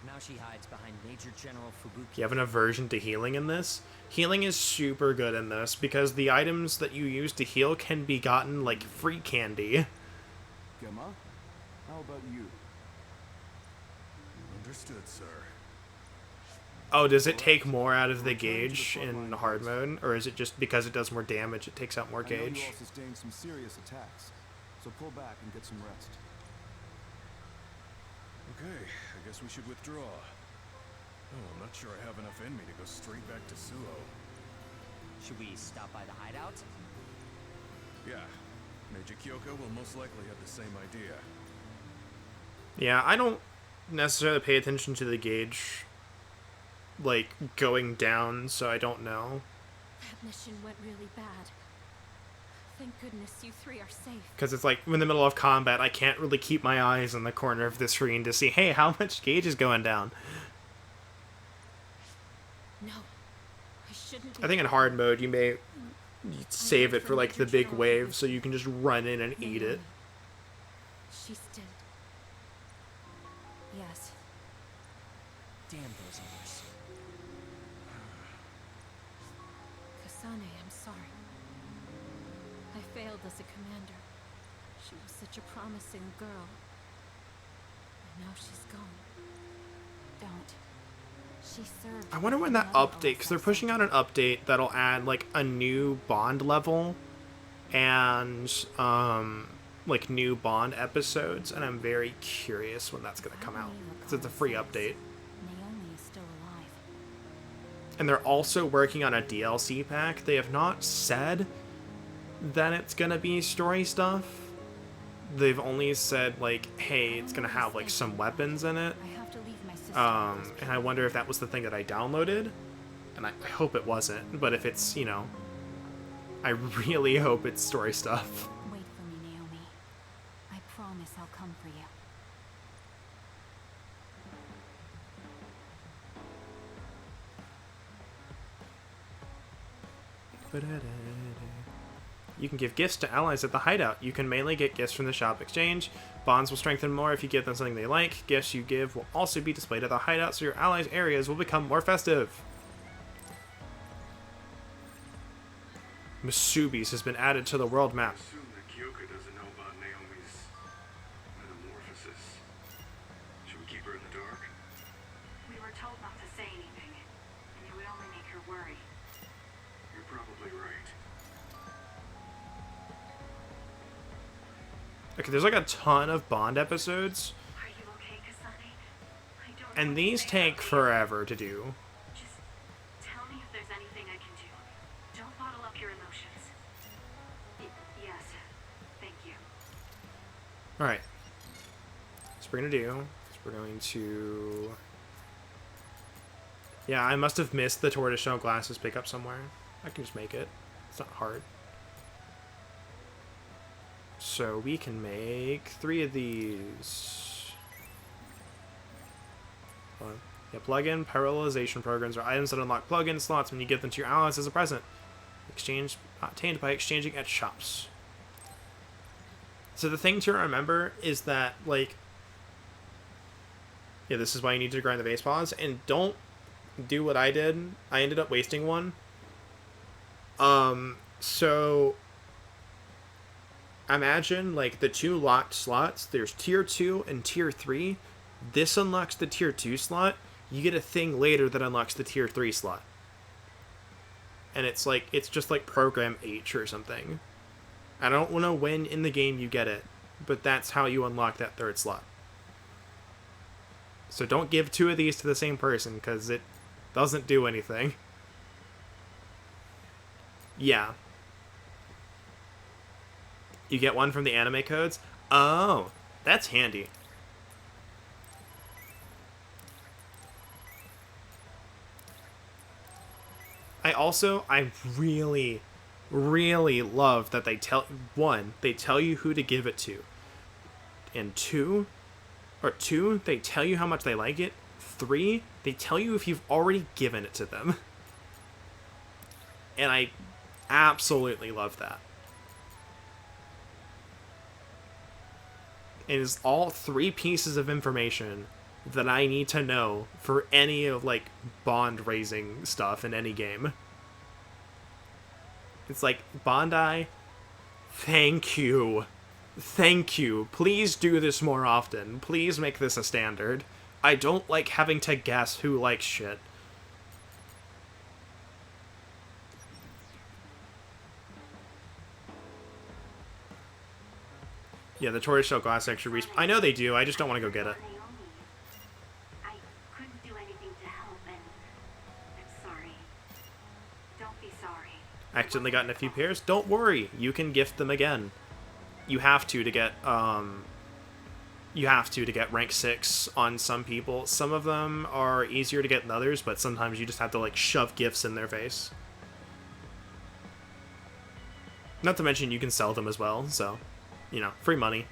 Now she hides behind Major General Fubuki. You have an aversion to healing in this? Healing is super good in this because the items that you use to heal can be gotten like free candy. Gemma, how about you? Understood, sir. Oh, does it take more out of the gauge in hard mode? Or is it just because it does more damage, it takes out more I know you gauge? all sustained some serious attacks, so pull back and get some rest. Okay, I guess we should withdraw. Oh, I'm not sure I have enough in me to go straight back to Suo. Should we stop by the hideout? Yeah, Major Kyoko will most likely have the same idea. Yeah, I don't necessarily pay attention to the gauge like, going down, so I don't know. That mission went really bad. Thank goodness you three are safe. Because it's like, in the middle of combat, I can't really keep my eyes in the corner of the screen to see, hey, how much gauge is going down? No, I shouldn't be. I think in hard mode, you may save it for, like, the big wave, so you can just run in and eat it. She's dead. Yes. Damn those others. Kasane, I'm sorry. I failed as a commander. She was such a promising girl. And now she's gone. Don't. She served. I wonder when that update, because they're pushing out an update that'll add, like, a new Bond level and, like, new Bond episodes, and I'm very curious when that's going to come out, because it's a free update. Naomi is still alive. And they're also working on a DLC pack. They have not said that it's going to be story stuff. They've only said, like, hey, it's going to have, like, some weapons in it. I have to leave my sister. And I wonder if that was the thing that I downloaded. And I hope it wasn't. But if it's, you know, I really hope it's story stuff. Wait for me, Naomi. I promise I'll come for you. You can give gifts to allies at the hideout. You can mainly get gifts from the shop exchange. Bonds will strengthen more if you give them something they like. Gifts you give will also be displayed at the hideout, so your allies' areas will become more festive. Masubi's has been added to the world map. Assume that Kyoka doesn't know about Naomi's metamorphosis. Should we keep her in the dark? We were told not to say anything, and it would only make her worry. You're probably right. Okay, there's like a ton of Bond episodes, Are you okay, Kasane? I don't know and what these to say take about you. forever to do. Just tell me if there's anything I can do. Don't bottle up your emotions. Yes. Thank you. Alright. So we're gonna do is we're going to... Yeah, I must have missed the tortoiseshell glasses pickup somewhere. I can just make it. It's not hard. So we can make 3 of these. Hold on. Yeah, plug-in parallelization programs are items that unlock plug-in slots when you give them to your allies as a present. Exchange obtained by exchanging at shops. So the thing to remember is that, like, yeah, this is why you need to grind the base pause, and don't do what I did. I ended up wasting one. So imagine, like, the 2 locked slots. There's tier 2 and tier 3. This unlocks the tier 2 slot. You get a thing later that unlocks the tier 3 slot. And it's like, it's just like program H or something. I don't know when in the game you get it, but that's how you unlock that 3rd slot. So don't give 2 of these to the same person, because it doesn't do anything. Yeah. You get one from the anime codes? Oh, that's handy. I really, really love that they they tell you who to give it to. And 2, they tell you how much they like it. 3, they tell you if you've already given it to them. And I absolutely love that. It is all 3 pieces of information that I need to know for any of, like, bond raising stuff in any game. It's like, Bondi, thank you. Thank you. Please do this more often. Please make this a standard. I don't like having to guess who likes shit. Yeah, the tortoiseshell glass actually I know they do, I just don't want to go get it. Naomi, I couldn't do anything to help, and I'm sorry. Don't be sorry. Accidentally gotten a few pairs? Don't worry, you can gift them again. You have to get, you have to get rank 6 on some people. Some of them are easier to get than others, but sometimes you just have to, like, shove gifts in their face. Not to mention you can sell them as well, so, you know, free money.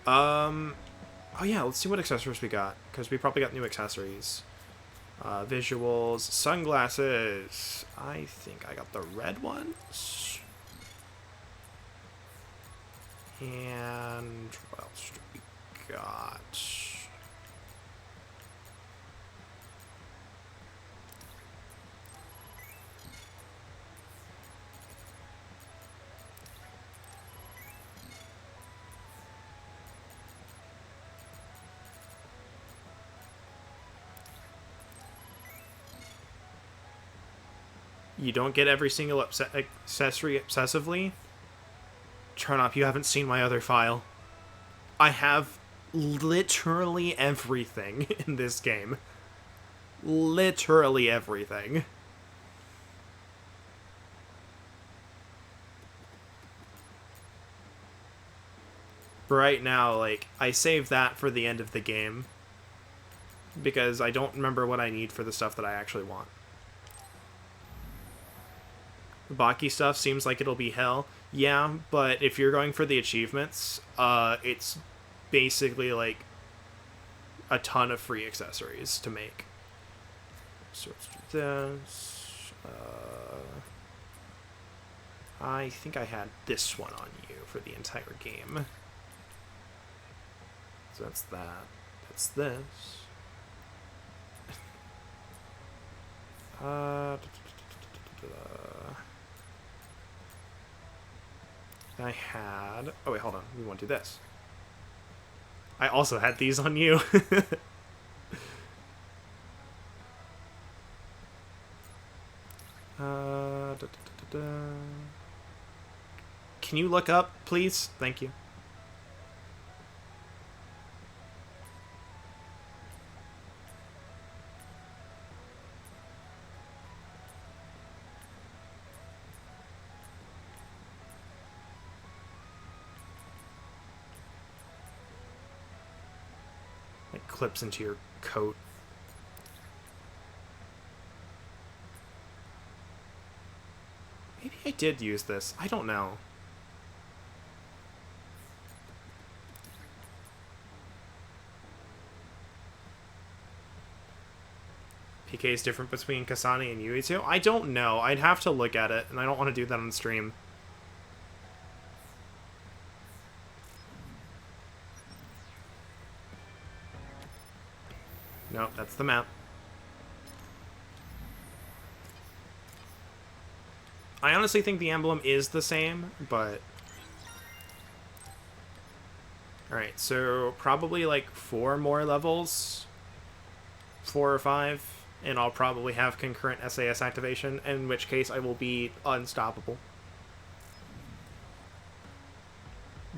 Oh yeah, let's see what accessories we got, because we probably got new accessories. Visuals, sunglasses. I think I got the red ones. And what else do we got? You don't get every single accessory obsessively. Turn up, you haven't seen my other file. I have literally everything in this game. Literally everything. Right now, like, I saved that for the end of the game. Because I don't remember what I need for the stuff that I actually want. The Baki stuff seems like it'll be hell. Yeah, but if you're going for the achievements, it's basically like a ton of free accessories to make. So let's do this. I think I had this one on you for the entire game. So that's that. That's this. I had... Oh, wait, hold on. We want to do this. I also had these on you. Can you look up, please? Thank you. Clips into your coat. Maybe I did use this. I don't know. PK is different between Kasane and Yuito? I don't know. I'd have to look at it, and I don't want to do that on stream. Nope, that's the map. I honestly think the emblem is the same, but... Alright, so probably like 4 more levels. 4 or 5. And I'll probably have concurrent SAS activation, in which case I will be unstoppable.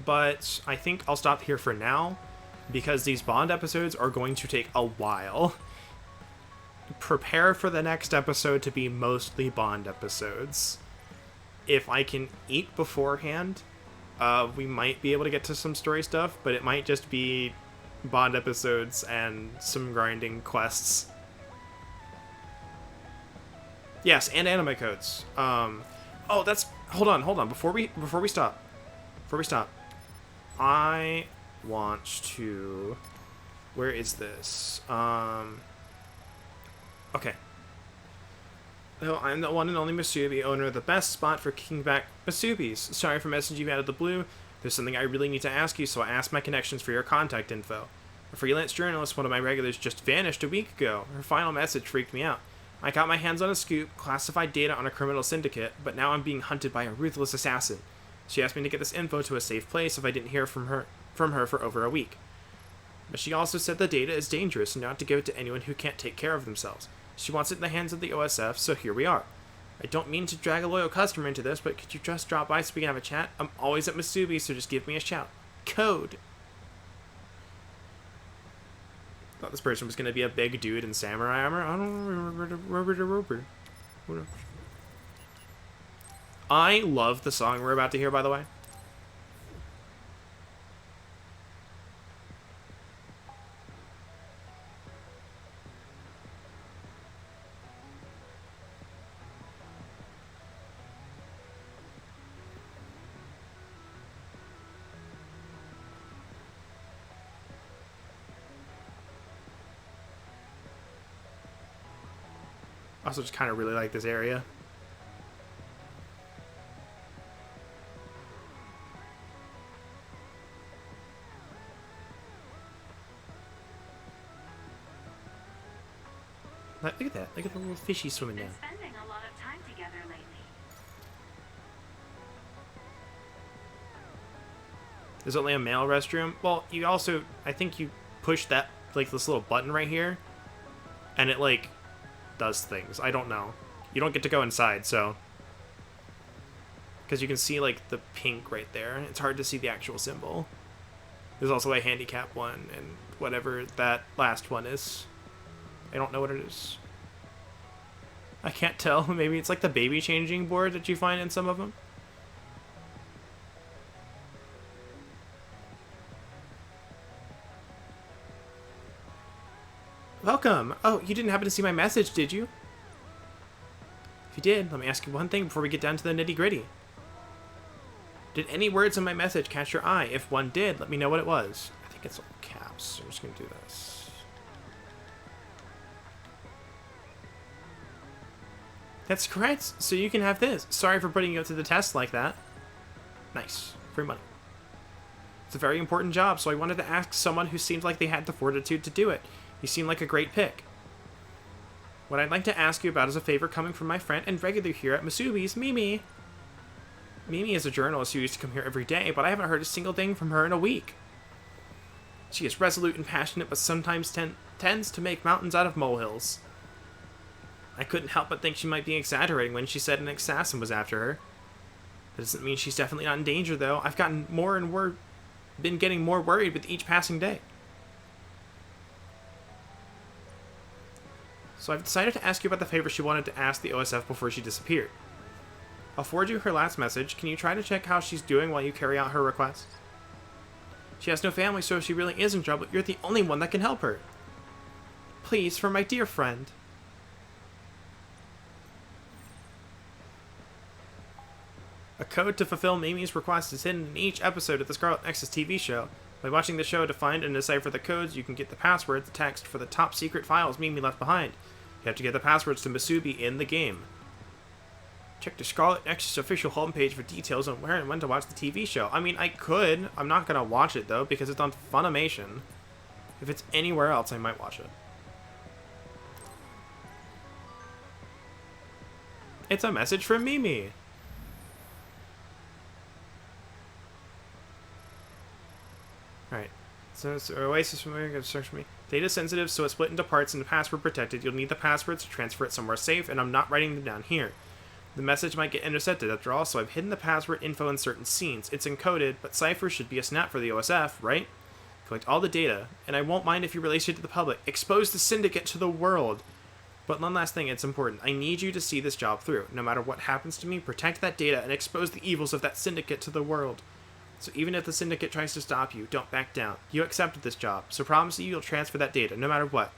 But I think I'll stop here for now, because these Bond episodes are going to take a while. Prepare for the next episode to be mostly Bond episodes. If I can eat beforehand, we might be able to get to some story stuff, but it might just be Bond episodes and some grinding quests. Yes, and anime codes. Oh, that's... Hold on. Before we stop. I want to... Where is this? Okay. Oh, I'm the one and only Masubi, owner of the best spot for kicking back Masubis. Sorry for messaging you out of the blue. There's something I really need to ask you, so I asked my connections for your contact info. A freelance journalist, one of my regulars, just vanished a week ago. Her final message freaked me out. I got my hands on a scoop, classified data on a criminal syndicate, but now I'm being hunted by a ruthless assassin. She asked me to get this info to a safe place if I didn't hear from her for over a week. But she also said the data is dangerous and not to give it to anyone who can't take care of themselves. She wants it in the hands of the OSF, so here we are. I don't mean to drag a loyal customer into this, but could you just drop by so we can have a chat? I'm always at Masubi, so just give me a shout. Code! Thought this person was going to be a big dude in samurai armor. I don't remember. I love the song we're about to hear, by the way. also just kind of really like this area. Look at that. Look at the little fishy swimming Been down. spending a lot of time together lately. There's only a male restroom. Well, you also, I think you push that, like, this little button right here, and it, like, does things. I don't know. You don't get to go inside, so. Because you can see, like, the pink right there. It's hard to see the actual symbol. There's also a handicap one, and whatever that last one is. I don't know what it is. I can't tell. Maybe it's like the baby changing board that you find in some of them. Welcome. Oh, you didn't happen to see my message, did you? If you did, let me ask you one thing before we get down to the nitty-gritty. Did any words in my message catch your eye? If one did, let me know what it was. I think it's all caps, so I'm just going to do this. That's correct, so you can have this. Sorry for putting you up to the test like that. Nice. Free money. It's a very important job, so I wanted to ask someone who seemed like they had the fortitude to do it. You seem like a great pick. What I'd like to ask you about is a favor coming from my friend and regular here at Masubi's, Mimi. Mimi is a journalist who used to come here every day, but I haven't heard a single thing from her in a week. She is resolute and passionate, but sometimes tends to make mountains out of molehills. I couldn't help but think she might be exaggerating when she said an assassin was after her. That doesn't mean she's definitely not in danger, though. I've gotten been getting more worried with each passing day. So I've decided to ask you about the favor she wanted to ask the OSF before she disappeared. I'll forward you her last message. Can you try to check how she's doing while you carry out her request? She has no family, so if she really is in trouble, you're the only one that can help her. Please, for my dear friend. A code to fulfill Mimi's request is hidden in each episode of the Scarlet Nexus TV show. By watching the show to find and decipher the codes, you can get the password, the text, for the top secret files Mimi left behind. You have to get the passwords to Masubi in the game. Check the Scarlet Nexus official homepage for details on where and when to watch the TV show. I mean, I could. I'm not going to watch it, though, because it's on Funimation. If it's anywhere else, I might watch it. It's a message from Mimi. Alright. So Oasis from going to search for me. Data sensitive, so it's split into parts and password protected. You'll need the passwords to transfer it somewhere safe, and I'm not writing them down here. The message might get intercepted after all, so I've hidden the password info in certain scenes. It's encoded, but ciphers should be a snap for the OSF, right? Collect all the data, and I won't mind if you release it to the public. Expose the syndicate to the world. But one last thing, it's important. I need you to see this job through. No matter what happens to me, protect that data and expose the evils of that syndicate to the world. So even if the syndicate tries to stop you, don't back down. You accepted this job, so promise that you'll transfer that data, no matter what.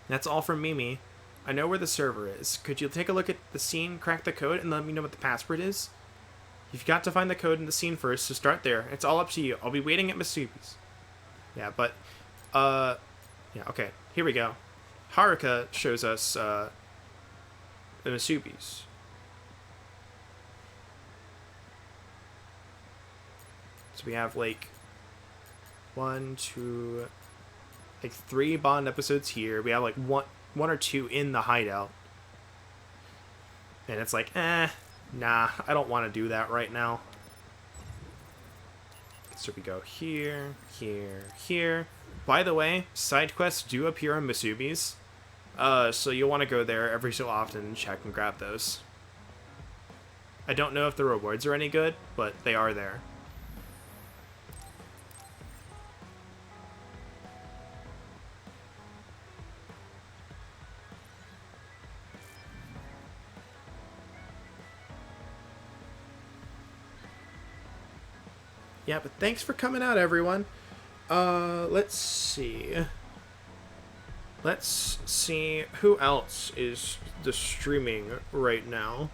That's all from Mimi. I know where the server is. Could you take a look at the scene, crack the code, and let me know what the password is? You've got to find the code in the scene first, so start there. It's all up to you. I'll be waiting at Masubi's. Yeah, but, yeah, okay. Here we go. Haruka shows us, the Masubi's. So we have, like, 1, 2, like 3 Bond episodes here. We have, like, one or two in the hideout. And it's like, nah, I don't want to do that right now. So we go here, here, here. By the way, side quests do appear on Masubi's. So you'll want to go there every so often and check and grab those. I don't know if the rewards are any good, but they are there. Yeah, but thanks for coming out, everyone. Let's see. Let's see who else is the streaming right now.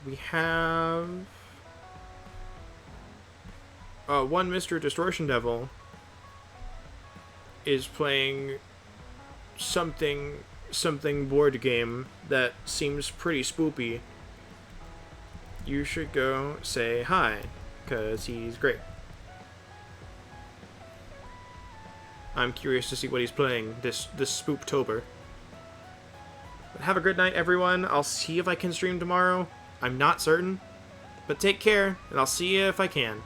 We have one Mr. Distortion Devil is playing something board game that seems pretty spoopy, you should go say hi, because he's great. I'm curious to see what he's playing this Spooptober. But have a good night, everyone. I'll see if I can stream tomorrow. I'm not certain. But take care, and I'll see you if I can.